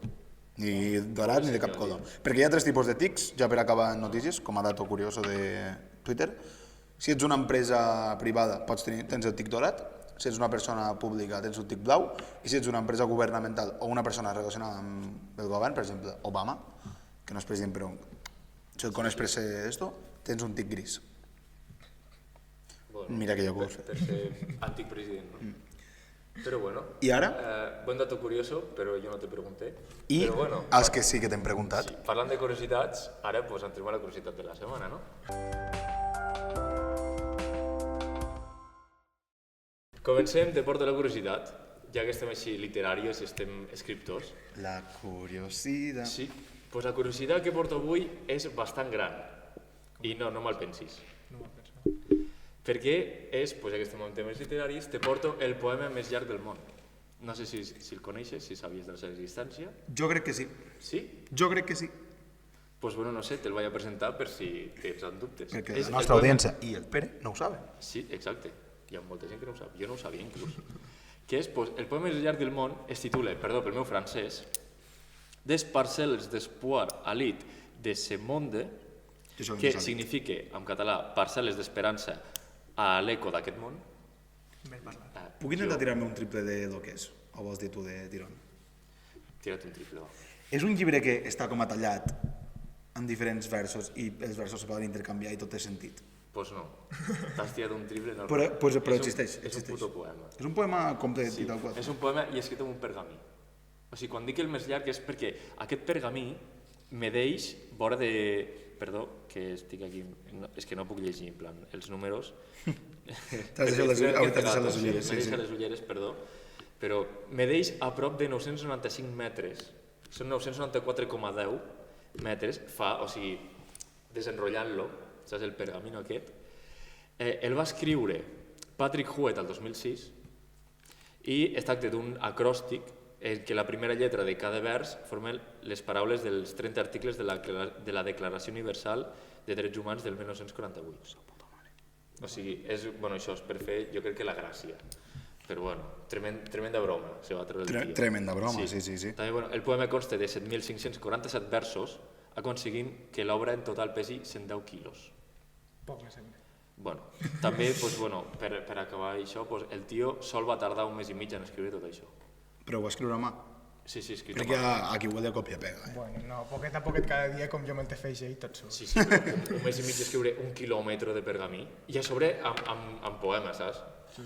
ni dorat ni de cap color. Perquè hi ha 3 tipus de tics, ja per acabar en notícies, com a dato curioso de Twitter. Si ets una empresa privada tens el tic dorat, si ets una persona pública tens un tic blau, i si ets una empresa governamental o una persona relacionada amb el govern, per exemple, Obama, que no és president però si el coneix per ser esto, tens un tic gris. Bueno, mira que jo per ser antic president, no? Però bueno. I ara? Buen dato curioso, però jo no te pregunté. I però bueno, els que sí que t'hem preguntat. Sí, parlant de curiositats, ara pues, entrem a la curiositat de la setmana, no? Comencem, te porto la curiositat, ja que estem així literaris i estem escriptors. La curiositat. Sí, pues la curiositat que porto avui és bastant gran. I no me'l pensis. No m'ho penso. Perquè és, ja que estem en temes literaris, te porto el poema més llarg del món. No sé si el coneixes, si sabies de la seva existència. Jo crec que sí. Sí? Jo crec que sí. Pues bueno, no sé, te'l vaig a presentar per si tens dubtes. Perquè la nostra audiència i el Pere no ho saben. Sí, exacte. Hi ha molta gent que no ho sap. Jo no ho sabia, inclús. Que és, el poema més llarg del món es titula, perdó pel meu francès, Des parcelles d'espoir à lit de ce monde, que significa, en català, parcel·les d'esperança a l'eco d'aquest món. Puc intentar tirar-me un triple de lo que és? O vols dir tu de tirón? Tira't un triple, va. És un llibre que està com a tallat en diferents versos i els versos se poden intercanviar i tot té sentit. Pues no, t'has tirat un triple. No, però existeix. És un puto poema. És un poema complet sí, i tal qual. És un poema i escrit en un pergamí. O sigui, quan dic el més llarg és perquè aquest pergamí medeix vora de... Perdó, que estic aquí... No, és que no puc llegir, en plan, els números... T'has deixat les ulleres. M'he deixat les ulleres, perdó. Però medeix a prop de 995 metres. Són 994,10 metres. O sigui, desenrotllant-lo, saps, el pergamino aquest. El va escriure Patrick Huet el 2006 i es tracta d'un acròstic en què la primera lletra de cada vers formen les paraules dels 30 articles de la Declaració Universal de Drets Humans del 1948. O sigui, això és per fer, jo crec que la gràcia. Però bueno, tremenda broma se va treure el tio. Tremenda broma, sí. També, el poema consta de 7.547 versos, aconseguint que l'obra en total pesi 110 quilos. Poc més sempre. Bueno, també, per acabar això, el tio sol va tardar un mes i mig en escriure tot això. Però ho va escriure a mà? Sí, escrit a mà. Perquè aquí huele a còpia-pega. Bueno, no, poquet a poquet cada dia com jo me'l te feix i tot surt. Sí, però un mes i mig escriure 1 quilòmetre de pergamí i a sobre amb poemes, saps? Sí.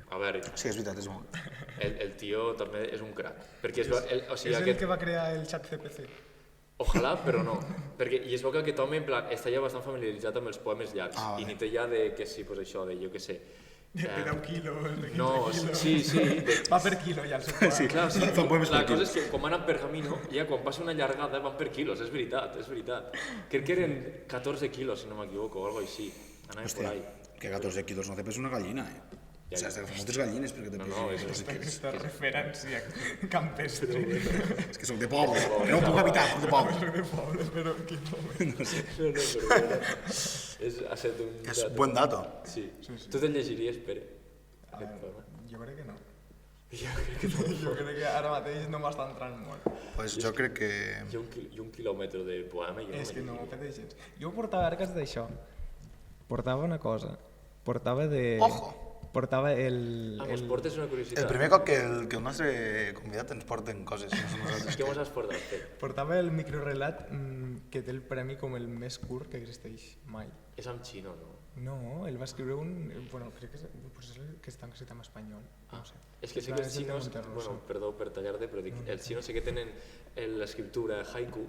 A veure... Sí, és veritat, és molt. El tio també és un crac. Perquè és el que va crear el xat CPC. Ojalà, però no. I es veu que aquest home, en plan, està ja bastant familiaritzat amb els poemes llargs. I ni té ja de, que sí, això, de jo què sé, de 10 quilos, de 15 quilos. Sí. Va per quilo ja el seu poema. Sí, clar, la cosa és que quan van per camino, ja quan passa una llargada van per quilos, és veritat. Crec que eren 14 quilos, si no m'equivoco, o alguna cosa així. Anava por ahí. Que 14 quilos no te pesa una gallina, O sigui, has d'agafar moltes gallines perquè te pesi. Aquesta referència campestre. És que soc de poble, no puc evitar, soc de poble. Soc de poble, però quin moment. No sé. És buen dato. Sí. Tu te'l llegiries, Pere? Jo crec que no. Jo crec que ara mateix no m'està entrant molt. Pues jo crec que... I un quilòmetre de poema jo no és que no m'ho pateix gens. Jo portava ara cas d'això. Portava una cosa. Portava de... Ojo! Portava el... Ens portes una curiositat. El primer cop que el nostre convidat ens porten coses. Què mos has portat? Portava el microrelat que té el premi com el més curt que existeix mai. És amb xino, no? No, ell va escriure un... Bueno, crec que és el que està escrit en espanyol. No sé. És que sí que els xinos... Bueno, perdó per tallar-te, però dic, els xinos sí que tenen l'escriptura haiku,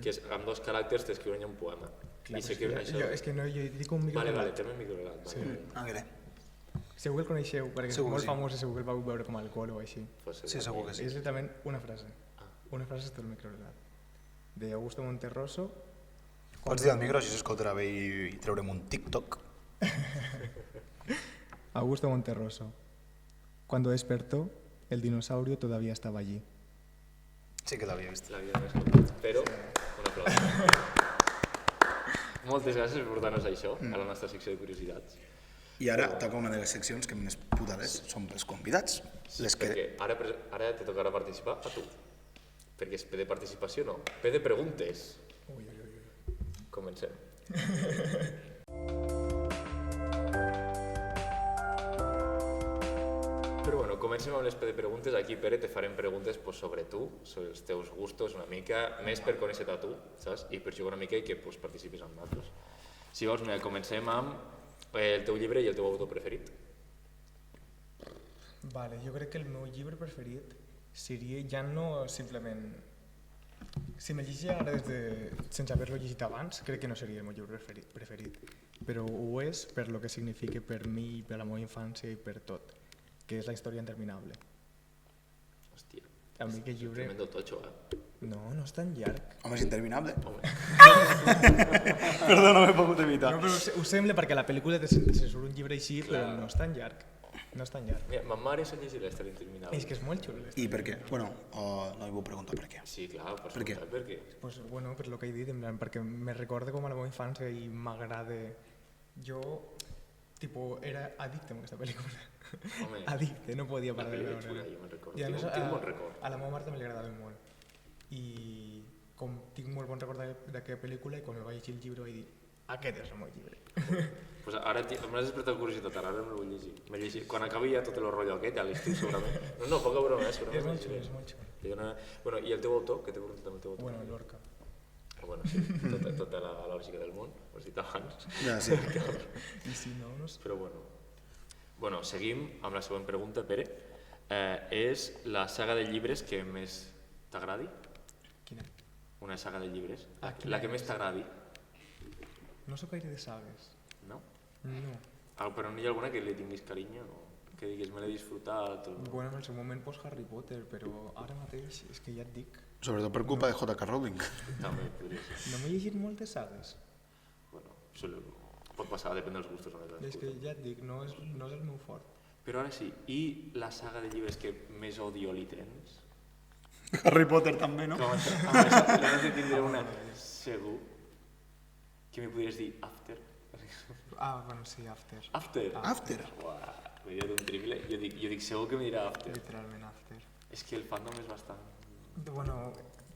que és amb 2 caràcters t'escriuen un poema. Clar, és que no, jo dic un microrelat. Vale, també un microrelat. Segur que el coneixeu, perquè és molt famós i segur que el vau veure com a alcohol o així. Sí, segur que sí. És exactament una frase. Una frase és tot el microrelat. De Augusto Monterroso. Pots dir al micro, així s'escoltarà bé i treurem un TikTok. Augusto Monterroso. Cuando despertó, el dinosaurio todavía estaba allí. Sí que l'havia vist. L'havia vist, però un aplaudiment. Moltes gràcies per portar-nos això, a la nostra secció de curiositats. I ara toca una de les seccions que més putades són pels convidats. Perquè ara te tocarà participar a tu. Perquè és P de participació, no. P de preguntes. Comencem. Però bueno, comencem amb les P de preguntes. Aquí, Pere, te farem preguntes sobre tu, sobre els teus gustos una mica, més per conèixer-te a tu, saps? I per jugar una mica i que participis amb nosaltres. Si vols, comencem amb el teu llibre i el teu autor preferit. Vale, jo crec que el meu llibre preferit seria ja no simplement... Si me llegia ara sense haver-lo llegit abans, crec que no seria el meu llibre preferit. Però ho és per lo que significa per mi, per la meva infància i per tot, que és La història interminable. Hòstia, a mi aquest llibre... tremendo tocho, No, no és tan llarg. Home, és interminable. Home. Perdó, no m'he pogut evitar. No, però ho sembla perquè a la pel·lícula se surt un llibre així, però no és tan llarg. No és tan llarg. Mira, ma mare s'ha llegit la història interminable. És que és molt xulo. I per què? Bueno, no li vull preguntar per què. Sí, clar, pots Per què? preguntar per què. Pues, bueno, per lo que he dit, en plan, perquè me recorda com a la meva infància i m'agrada... Jo, tipo, era addicte amb aquesta pel·lícula. Home, Addicte, no podia la parar de pel·lícula veure-la. xula, jo me'n recordo. I a més, Tinc un bon record. a la meva mare també li agradava molt. I com tinc molt bon record d'aquella pel·lícula, i quan vaig llegir el llibre vaig dir aquest és el meu llibre. Pues ara m'has despertat curiositat, ara no el vull llegir. M'he llegit. Quan acabi ja tot el rotllo aquest, ja l'estiu segurament. No, poca broma, segurament. És molt xulo, és molt xulo. Bueno, i el teu autor? Què t'he preguntat amb el teu autor? Bueno, Lorca. Bueno, sí, tota la lògica del món, ho has dit abans. Ja, sí. I si no, no sé. Però bueno. Bueno, seguim amb la següent pregunta, Pere. És la saga de llibres que més t'agradi? Quina? Una saga de llibres. quina La que més t'agradi. No sóc gaire de sagues. No? No. Però no hi ha alguna que li tinguis carinyo? O que diguis, me l'he disfrutat? O... Bueno, en el seu moment Harry Potter, però ara mateix és que ja et dic... Sobretot per culpa de J.K. Rowling. També podria ser. No m'he llegit moltes sagues. Bueno, pot passar, depèn dels gustos. És que ja et dic, no és el meu fort. Però ara sí, i la saga de llibres que més odio li tens? Harry Potter també, no? Com això? L'has de tindre una segur. Que m'hi podries dir After? Bueno, sí, After. After? After? Uah, m'he dit un triple. Jo dic segur que m'hi dirà After. Literalment After. És que el fandom és bastant... Bueno,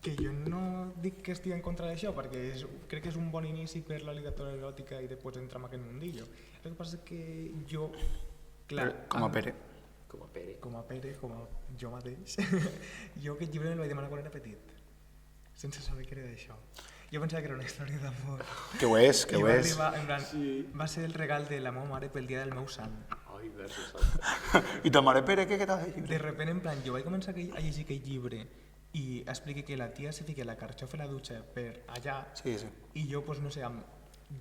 que jo no dic que estigui en contra d'això, perquè crec que és un bon inici per la literatura eròtica i després entrar en aquest mundillo. El que passa és que jo... Clar, Com a Pere. Com a Pere. Com a Pere, com a jo mateix. Jo aquest llibre me'l vaig demanar quan era petit, sense saber que era d'això. Jo pensava que era una història d'amor. Que ho és, que ho és. I va arribar, en plan, va ser el regal de la meva mare pel dia del meu sant. Ai, versus After. I ta mare Pere, què tal el llibre? De repente, en plan, jo vaig començar a llegir aquell llibre i explica que la tia se fica la carxofa a la dutxa per allà. Sí, sí. I jo, pues, no sé, amb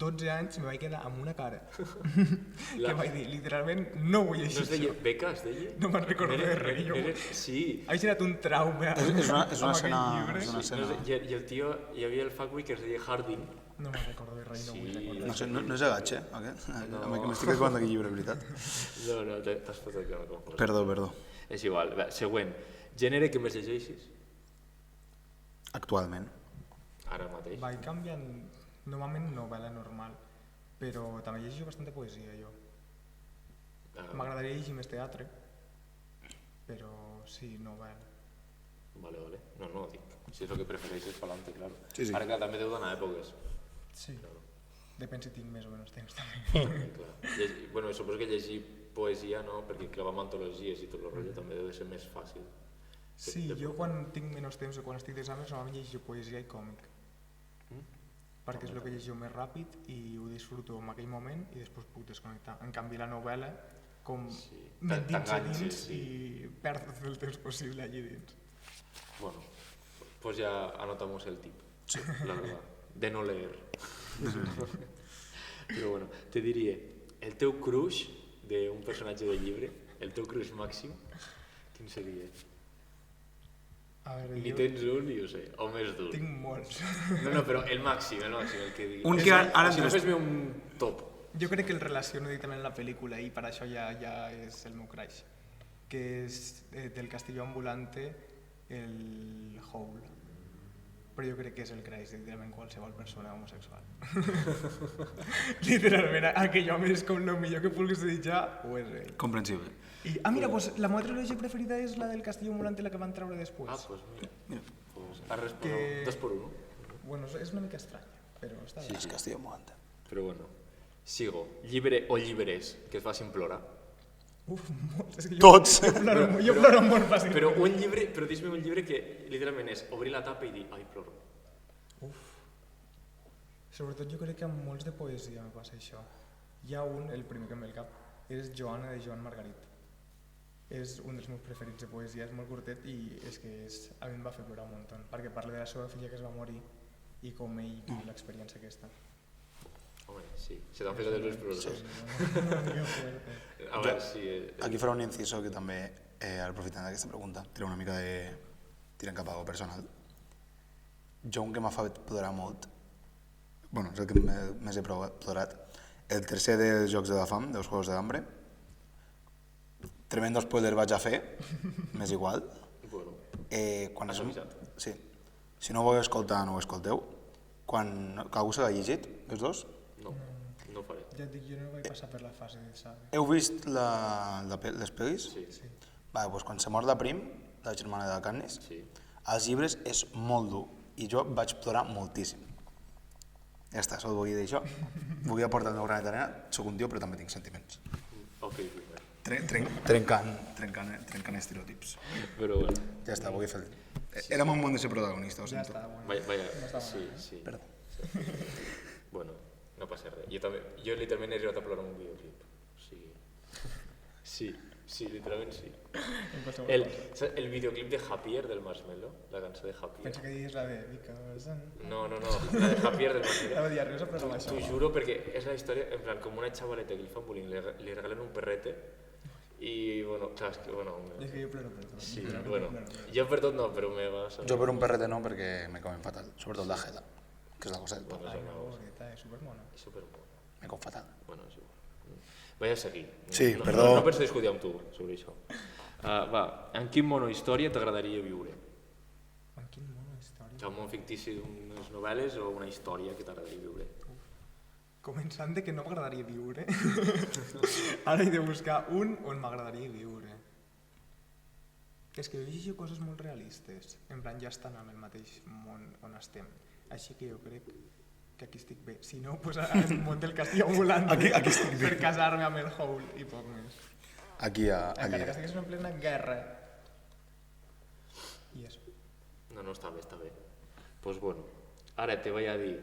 12 anys me vaig quedar amb una cara. Que vaig dir, literalment, no vull llegir No es deia Beca, es deia? No me'n recordo de res. Sí. Ha generat un trauma És una escena... I el tio, hi havia el fuckboy que es deia Harding. No me'n recordo de res, no vull recordar. No sé, no és Agatx, aquest? Que m'estic acabant d'aquest llibre, veritat. No, t'has fotat que no confós. Perdó. És igual. Va, següent. Gènere que més llegeixis? Actualment. Ara mateix? Vaig canviant, normalment novel·la normal, però també llegeixo bastanta poesia, jo. M'agradaria llegir més teatre, però sí, novel·la. Vale. No, dic. Si és el que prefereixes, pa'lante, claro. Sí. Ara que també deu donar èpoques. Sí, depèn si tinc més o menys temps també. Clar. Bueno, suposo que llegir poesia, no? Perquè clavar amb antologies i tot el rotllo també deu de ser més fàcil. Sí, jo quan tinc menys temps o quan estic d'exàmens normalment llegeixo poesia i còmic. Perquè és el que llegeixo més ràpid i ho disfruto en aquell moment i després puc desconnectar. En canvi la novel·la, com m'endinso dins i perdo tot el temps possible allí dins. Bueno, pues ya anotamos el tip, la verdad, de no leer. Però bueno, te diria, el teu crush d'un personatge de llibre, el teu crush màxim, quin seria? Ni tens un ni ho sé, o més d'un. Tinc molts. No, però el màxim, el que diguis. Un que ara... Si no fes-me un top. Jo crec que el relaciono directament amb la pel·lícula i per això ja és el meu crush, que és del Castillo Ambulante, el Howl. Però jo crec que és el crush de literalment qualsevol persona homosexual. Literalment, aquell home és com el millor que vulguis desitjar, ho és ell. Comprensible. Mira, pues la meva trilogia preferida és la del Castillo Ambulante, la que van treure després. Pues mira. Has respost 2 por 1. Bueno, és una mica estranya, però està bé. És Castillo Ambulante. Però bueno, sigo. Llibre o llibres que et facin plorar? Molts. Tots. Jo ploro molt fàcilment. Però un llibre, però dis-me un llibre que literalment és obrir la tapa i dir, ai, ploro. Sobretot jo crec que amb molts de poesia me passa això. Hi ha un, el primer que em ve al cap, és Joana de Joan Margarit. És un dels meus preferits de poesia, és molt curtet i és que a mi em va fer plorar un munt, perquè parla de la seva filla que es va morir i com ell viu l'experiència aquesta. Home, sí, se t'han fet dels ulls plorosos. Aquí farà un inciso que també, aprofitant d'aquesta pregunta, tira una mica de... tirant cap a algo personal. Jo un que m'ha fet plorar molt, bueno, és el que més he plorat, el tercer dels Jocs de la Fam, dels Juegos de Hambre. Tremendo spoiler vaig a fer, m'és igual. Bueno, Quan has avisat. Sí. Si no ho voleu escoltar, no ho escolteu. Quan algú se l'ha llegit, els dos? No, no ho faré. Ja et dic, jo no vaig passar per la fase de saber. Heu vist les pel·lis? Sí. Doncs quan se mor la Prim, la germana de la Katniss, Sí. als llibres és molt dur i jo vaig plorar moltíssim. Ja està, sol volia dir això. Volia portar el meu granet d'arena, soc un tio però també tinc sentiments. Ok, primer. Trencant estereotips. Però bueno, Ja està, volia fer... Érem un món de ser protagonista, ho Ja sento. està, bueno. vaya, sí. Perdó. Bueno, no passa res. Jo literalment he arribat a plorar en un videoclip. O sigui... Sí, literalment sí. El videoclip de Happier del Marshmello, la cançó de Happier. Penso que dius la de Because... No, la de Happier del Marshmello. La de diarreosa, però no això. T'ho juro perquè és la història, en plan, com una xavaleta que li fan bullying, li regalen un perrete i, bueno, clar, és que, bueno... I és que jo ploro per tot. Sí, bueno, jo per tot no, però me va... Jo per un perrete no, perquè me comen fatal, sobretot la Gela, que és la cosa del poble. Ai, no, bonita, és supermona. És supermona. Me com fatal. Bueno, és igual. Vaig a seguir. Sí, no, perdó. No penso discutir amb tu sobre això. Va, en quin monohistòria t'agradaria viure? En quin mono història? Un món fictici d'unes novel·les o una història que t'agradaria viure? Començant de que no m'agradaria viure. Ara he de buscar un on m'agradaria viure. És que jo llegeixo coses molt realistes. En plan, ja estan en el mateix món on estem. Així que jo crec que aquí estic bé. Si no, pues al món del castillo ambulant Aquí estic bé. per casar-me amb el Howl i poc més. Aquí a Encara que Lleida. estigués en plena guerra. I això. No, està bé, està bé. Pues bueno, ara te vaig a dir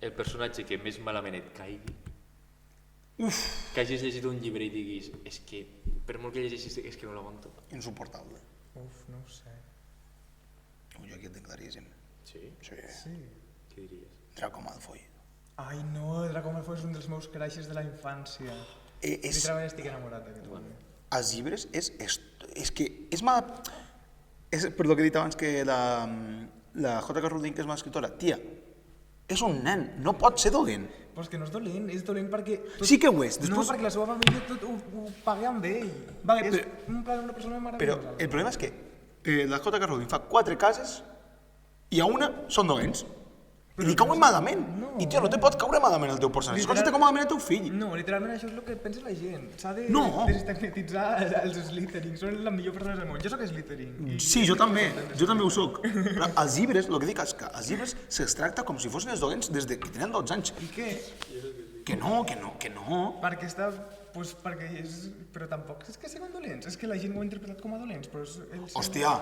el personatge que més malament et caigui. Que hagis llegit un llibre i diguis és que, per molt que llegeixis, és que no l'aguanto. Insuportable. No ho sé. Jo aquí el tinc claríssim. Sí? Sí. Què diries? Draco Malfoy. Ai no, Draco Malfoy és un dels meus crushes de la infància. Literalment estic enamorat d'aquest home. Els llibres és que és mal... És per lo que he dit abans que la J.K. Rowling, que és una escriptora, tia, és un nen, no pot ser dolent. Però és que no és dolent perquè... Sí que ho és. No, Després... perquè la seva família tot ho paga amb ell. Vale, És una persona Però meravellosa. el problema és que la J.K. Rowling fa 4 cases i a una són dolents. I li cauen malament. I tio, no te pot caure malament el teu personatge. És com si te cau malament el teu fill. No, literalment això és el que pensa la gent. S'ha de No. desestigmatitzar els Slytherin. Són la millor persona del món. Jo sóc Slytherin. Sí, jo també ho soc. Però els llibres, el que dic és que els llibres se'ls tracta com si fossin els dolents des que tenen 12 anys. I què? Que no. Perquè està... Pues perquè és... Però tampoc és que siguin dolents. És que la gent ho ha interpretat com a dolents. Però és el seu... Hòstia,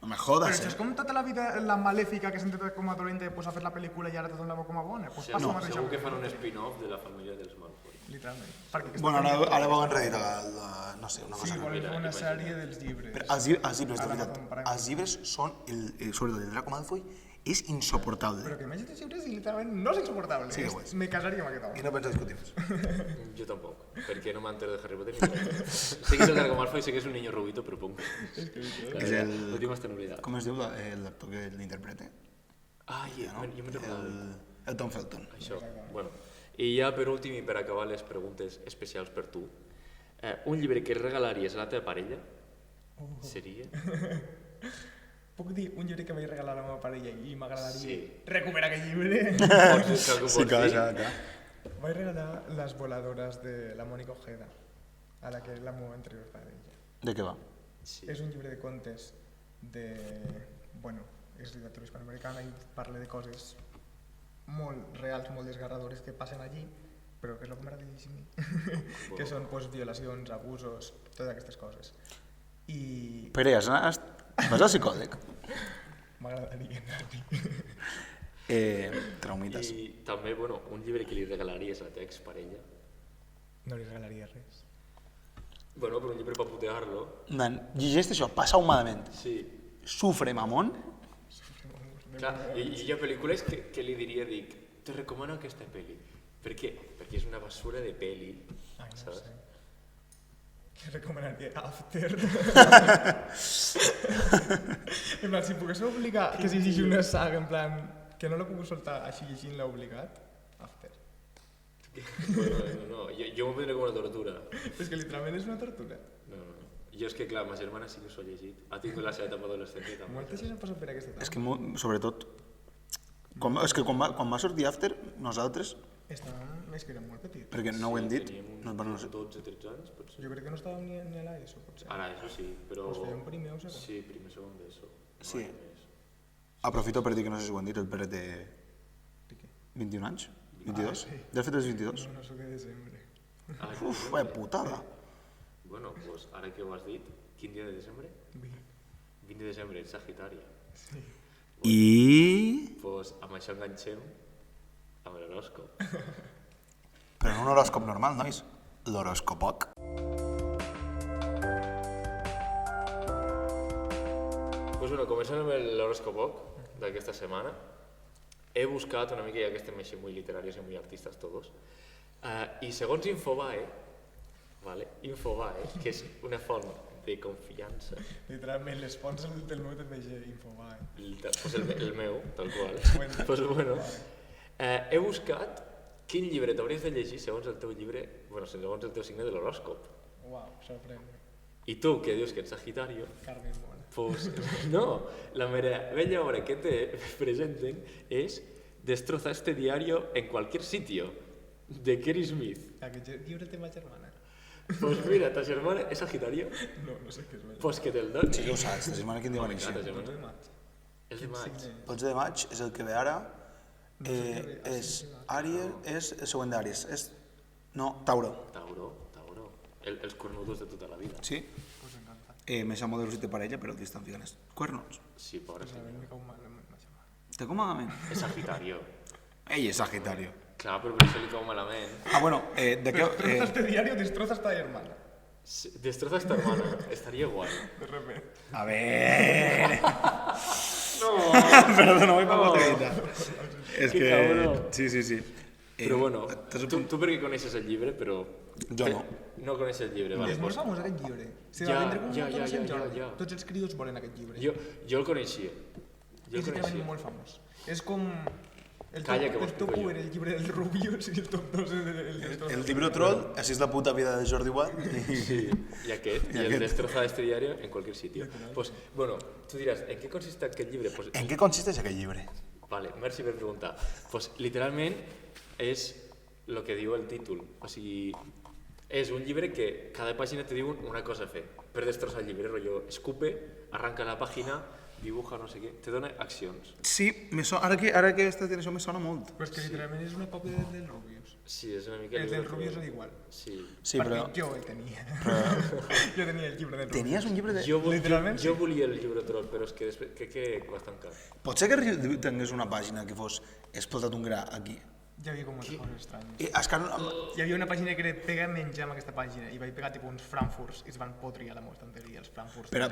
no me Però jodes, això és com tota la vida, la malèfica que s'ha interpretat com a dolenta, pues ha fet la pel·lícula i ara tothom la veu com a bona. Pues passa amb això. Segur que fan un spin-off de la família dels Malfoy. Literalment. Perquè aquesta Bueno, pel·lícula- ara volen reeditar no sé, una Sí, cosa. volen fer una sèrie dels llibres. Però els llibres, de A veritat, l'Amazon Prime. els llibres són, sobretot el Draco Malfoy, és insoportable. Però que m'hagi de llibres i literalment no és insuportable. Sí que ho és. Me casaria amb aquest home. I no penso discutir més. Jo tampoc, perquè no m'entero de Harry Potter ni res. Sé que és el Draco Malfoy, sé que és un niño rubito, però punto. És el... L'últim està oblidat. Com es diu l'actor que l'interpreta? Ah, jo me'n recordava. El Tom Felton. Això, bueno. I ja per últim i per acabar les preguntes especials per tu, un llibre que regalaries a la teva parella seria... Puc dir un llibre que vaig regalar a la meva parella i m'agradaria Sí. recuperar aquest llibre? Pots dir que Sí, pots dir? clar. Vaig regalar Les voladores de la Mónica Ojeda, a la que és la meva anterior parella. De què va? Sí. És un llibre de contes de... Bueno, és literatura hispanoamericana i parla de coses molt reals, molt desgarradores que passen allí, però que és el que m'agrada llegir a mi, que són pues, violacions, abusos, totes aquestes coses. I Pere, vas al psicòleg? m'agradaria anar-hi. Traumites. I també, bueno, un llibre que li regalaries a la teva exparella. No li regalaria res. Bueno, però un llibre per putear-lo. Nen, llegeix això, passa-ho malament. Sí. Sufre, mamón. Clar, i hi ha pel·lícules que li diria, dic, te recomano aquesta pel·li. Per què? Perquè és una basura de pel·li, Ai, no ho saps? sé. Recomanaria After. En plan, si pogués obligar que si llegeixi una saga, en plan, que no la puc soltar així llegint-la obligat, After. No, jo m'ho prendré com una tortura. És que literalment és una tortura. No. Jo és que, clar, ma germana sí que s'ho ha llegit. Ha tingut la seva etapa adolescent també. Molta gent ha passat per aquesta etapa. És que, sobretot, quan va sortir After, nosaltres, És que era molt petit. perquè no ho hem dit, Teníem uns 12-13 anys, potser. Jo crec que no estàvem ni a l'ESO, potser. Ara, això sí, però... Pues fèiem primer o segon? Sí, primer o segon d'ESO. Sí. Aprofito per dir que no sé si ho han dit, el Pere té 21 anys? 22? sí. Ja ha fet els 22? No soc de desembre. Uf, vaya putada. Bueno, pues ara que ho has dit, quin dia de desembre? 20 de desembre, ets Sagitari. Sí. I... Pues amb això enganxem amb l'horòscop. Però no un horòscop normal, nois. L'horòscopoc. Pues bueno, començant amb l'horòscopoc d'aquesta setmana, he buscat una mica, ja que estem així muy literarios i muy artistas todos, i segons Infobae, que és una font de confiança. Literalment, les fonts del meu també Infobae. Pues el meu, tal qual. Pues bueno, he buscat quin llibre t'hauries de llegir segons el teu llibre, bueno, segons el teu signe de l'horòscop. Uau, sorprèn. I tu, que dius que ets Sagitario, Carmen Mona. pues no, la meravella obra que te presenten es Destroza este diario en cualquier sitio, de Kerry Smith. Aquest llibre té ma germana. Pues mira, ta germana és Sagitario, No sé què és ma germana. pues que te'l doni. Sí que ho saps, la setmana quin dia va néixer. Ta germana és de maig. 12 de maig és el que ve ara. És Àries, és el següent d'Àries. No, Tauro. Tauro. Els cornudos de tota la vida. Sí? Me llamo de Rosita Parella, però t'hi estan ficant els cuernos. Sí, pobra sí. Me cau mal ma germana. Te cau malament? És Sagitario. Ell és Sagitario. Clar, però per això li cau malament. Ah, bueno, de què... Destroza este diario, destroza esta hermana. Destroza esta hermana, estaria guai. De repente. A ver... No! Perdó, no voy para botellita. És Que que... cabró. Sí. Però bueno, tu perquè coneixes el llibre, però... Jo no. No coneixes el llibre, vale. És molt famós aquest llibre. Se Ja, va vendre com ja, un ja, Sant ja, Jordi. ja. Tots els cridos volen aquest llibre. Jo el coneixia. És realment molt famós. És com... El Calla, que ho top explico 1 jo. era el llibre del Rubius i el top 2 El libro troll, així és la puta vida de Jordi Watt. Sí, i aquest, i el Destroza este diario en cualquier sitio. Pues, bueno, tu diràs, en què consiste aquest llibre? Pues, En què consisteix aquest llibre? Vale, merci per preguntar. Pues, literalment és el que diu el títol. O sigui, és un llibre que cada pàgina te diu una cosa a fer. Per destrossar el llibre, rotllo, escupe, arranca la pàgina, dibuja no sé què, te dona accions. Sí, ara que estàs dient això me sona molt. Però és que literalment és una còpia del Rubius. Sí, és una mica... El del Rubius era igual. Sí. Sí, però... Perquè jo el tenia. Jo tenia el llibre del Rubius. Tenies un llibre de... Jo volia el llibre troll, però és que després crec que va tancar. Pot ser que tingués una pàgina que fos explotat un gra aquí. Hi havia com moltes coses estranyes. És que... Hi havia una pàgina que era pega menjar amb aquesta pàgina i vaig pegar tipus uns frankfurts i es van podrir a la meva estanteria, els frankfurts. Però,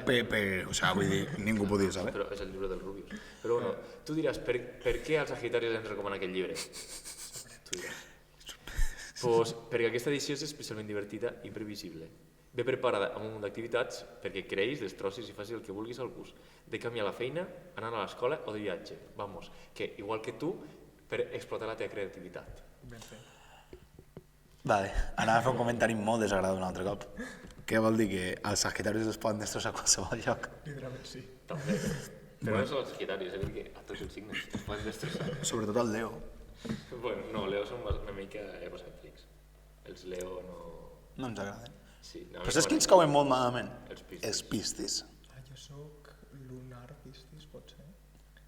o sea, vull dir, ningú podia saber. Però és el llibre del Rubius. Però bueno, tu diràs, per què als Sagitaris ens recomana aquest llibre? Tu diràs. Pues perquè aquesta edició és especialment divertida i imprevisible. Ve preparada amb un munt d'activitats perquè creïs, destrossis i facis el que vulguis al gust. De camí a la feina, anant a l'escola o de viatge. Vamos, que igual que tu, per explotar la teva creativitat. Ben fet. Vale, anava a fer un comentari molt desagradat un altre cop. Què vol dir que els sagitaris es poden destrossar a qualsevol lloc? Literalment sí. També. Però no són els Sagitaris, és que a tots els signes es poden destrossar. Sobretot el Leo. Bueno, no, Leo són una mica egocèntrics. Els Leo no... No ens agraden. Sí, no, Però saps quins cauen molt malament? Els Piscis. Els Piscis. Jo soc lunar Piscis, pot ser?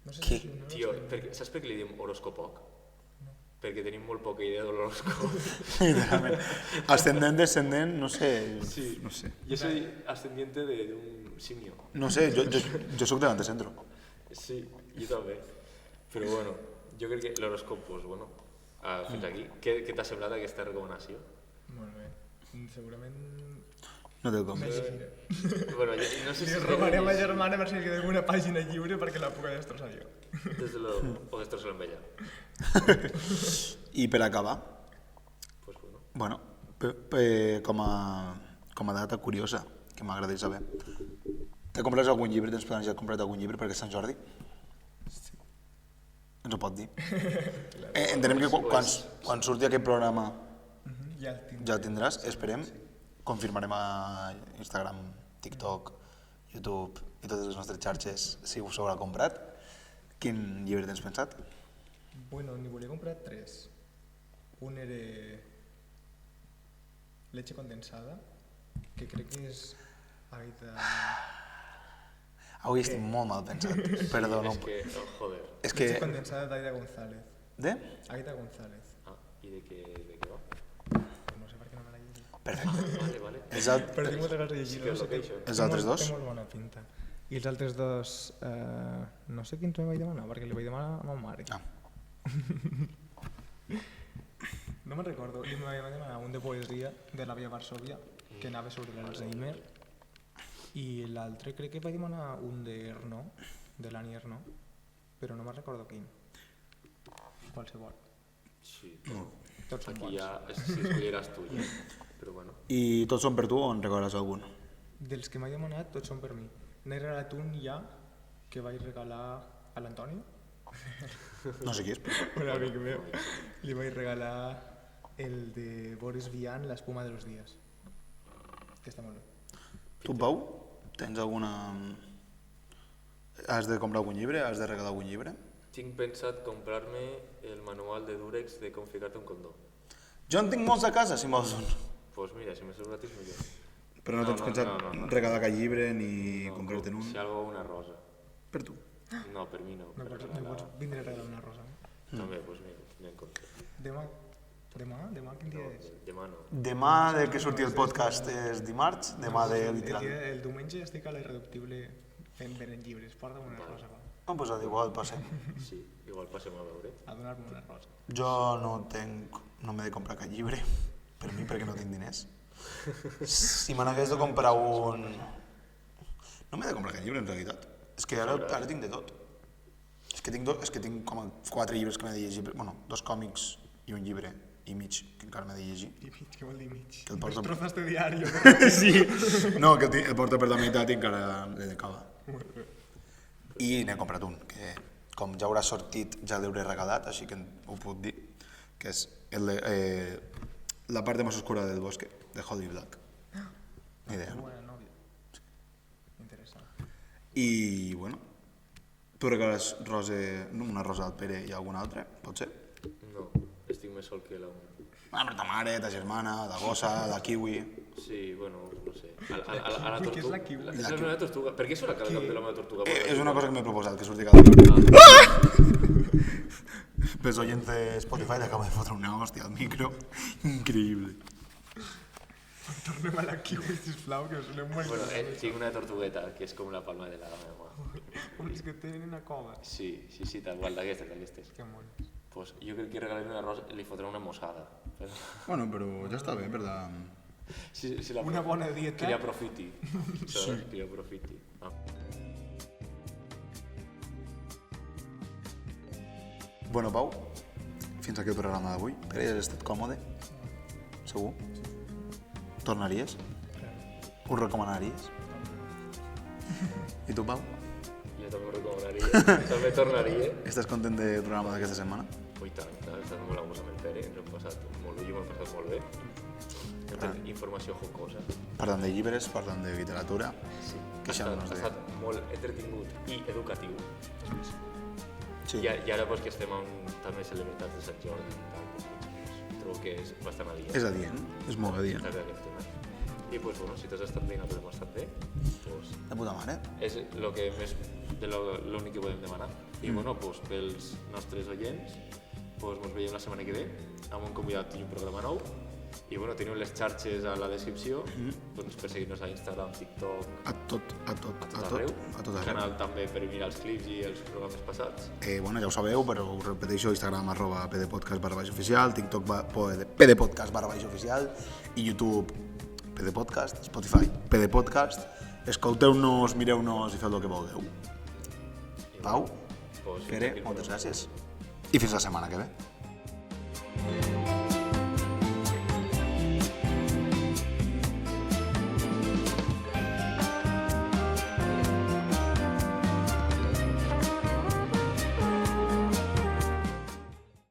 No sé Què? si és lunar Tio, o saps per què li diem horoscopoc? Perquè tenim molt poca idea de l'horoscop. Literalment. Ascendent, descendent, no sé. Sí. No sé. Yo soy ascendiente de un simio. No sé, jo soc de l'antecentro. Sí, jo també. Però bueno, jo crec que l'horoscop, pues, bueno, fins aquí. Què t'ha semblat aquesta recomanació? Molt bé. Segurament... No té com. Bueno, no sé si... Li robaré a ma germana per si li queda una pàgina lliure perquè la puc destrossar jo. O destrossar amb ella. I per acabar, Pues bueno. bueno, com a data curiosa, que m'agradaria saber. Te compres algun llibre? Tens planejat comprar algun llibre perquè és Sant Jordi? Sí. Ens ho pot dir? Entenem que quan surti aquest programa ja el tindràs, esperem. Confirmarem a Instagram, TikTok, YouTube i totes les nostres xarxes si us haurà comprat. Quin llibre tens pensat? Bueno, n'hi volia comprar 3. Un era Leche condensada, que crec que és Aida... Avui estic molt mal pensat, perdó. És que, joder. Leche condensada d'Aida González. De? Aida González. Ah, i de què va? No sé per què no me l'he llegit. Perfecte. Vale. Però tinc moltes ganes de llegir-lo. Els altres dos? Té molt bona pinta. I els altres dos, no sé quins me vaig demanar, perquè li vaig demanar a ma mare. No me'n recordo, li vaig demanar un de poesia de l'àvia Varsòvia, que anava sobre l'Alzheimer, i l'altre crec que vaig demanar un de Ernaux, de l'Annie Ernaux, però no me'n recordo quin. Qualsevol. Sí, tots són bons. Aquí ja escolliràs tu, ja. Però bueno. I tots són per tu o en recordes algun? Dels que m'he demanat, tots són per mi. N'he regalat un ja, que vaig regalar a l'Antonio. No sé qui és, però... Un amic meu. Li vaig regalar el de Boris Vian, l'espuma de los días. Que està molt bé. Tu, Pau, tens alguna... Has de comprar algun llibre? Has de regalar algun llibre? Tinc pensat comprar-me el manual de Durex de com ficar-te un condó. Jo en tinc molts a casa, si vols un. Pues mira, si m'és gratis, millor. Però no tens pensat regalar cap llibre ni comprar-te'n un? Si algo, una rosa. Per tu? No, per mi no. No pots vindre a regalar una rosa. També, doncs mira, tindré en compte. Demà quin dia és? Demà no. Demà de que surti el podcast és dimarts, demà de literal. El diumenge estic a l'Irreductible venent llibres, porta'm una rosa. No, doncs igual passem. Sí, igual passem a veure. A donar-me una rosa. Jo no m'he de comprar cap llibre, per mi, perquè no tinc diners. Si me n'hagués de comprar un... No m'he de comprar cap llibre, en realitat. És que ara tinc de tot. És que tinc com a 4 llibres que m'he de llegir, bueno, 2 còmics i un llibre i mig que encara m'he de llegir. I mig, què vol dir mig? Que el porto... Destrozaste diario. Sí. No, que el porto per la meitat i encara l'he d'acabar. I n'he comprat un, que com ja haurà sortit ja l'hauré regalat, així que ho puc dir, que és la parte más oscura del bosque, de Holly Black. Ni idea, no? Buena novia. Interessant. I, bueno, tu regales una rosa al Pere i alguna altra, pot ser? No, estic més sol que la... Per ta mare, ta germana, la gossa, la kiwi... Sí, bueno, no sé. A la tortuga... Què és la kiwi? És la meva tortuga. Per què sona cada cap de la meva tortuga? És una cosa que m'he proposat, que surti cada cop. Pels oients de Spotify li acabo de fotre una hòstia al micro. Increïble. Tornem a la kiwi, sisplau, que us anem molt... Bueno, tinc una tortugueta, que és com la palma de la meva mà. Els que tenen una cova. Sí, tal qual, d'aquestes. Que molt. Pues jo crec que regalaré una rosa i li fotré una mossada. Bueno, però ja està bé, per la... Una bona dieta. Que li aprofiti. Sí. Que li aprofiti. Bueno, Pau, fins aquí el programa d'avui. Pere, has estat còmode? Segur? Tornaries? Ho recomanaries? I tu, Pau? Jo també ho recomanaria. També tornaria. Estàs content del programa d'aquesta setmana? Ui, tant. He estat molt a gust amb el Pere. Ens hem passat molt bé. Jo m'he passat molt bé. Informació jocosa. Parlant de llibres, parlant de literatura. Sí. Ha estat molt entretingut i educatiu. Sí. I ara que estem amb també celebritats de Sant Jordi i tal, trobo que és bastant adient. És adient, és molt adient. I bueno, si t'has estat bé i nosaltres hem estat bé, de puta mare. És l'únic que podem demanar. I bueno, pels nostres oients, ens veiem la setmana que ve amb un convidat i un programa nou. I bueno, teniu les xarxes a la descripció per seguir-nos a Instagram, TikTok, a tot arreu. Canal també per mirar els clips i els programes passats. Bueno, ja ho sabeu, però us repeteixo, Instagram @pdpodcast_oficial, TikTok pdpodcast_oficial i YouTube pdpodcast, Spotify pdpodcast. Escolteu-nos, mireu-nos i feu el que vulgueu. Pau, Pere, moltes gràcies i fins la setmana que ve.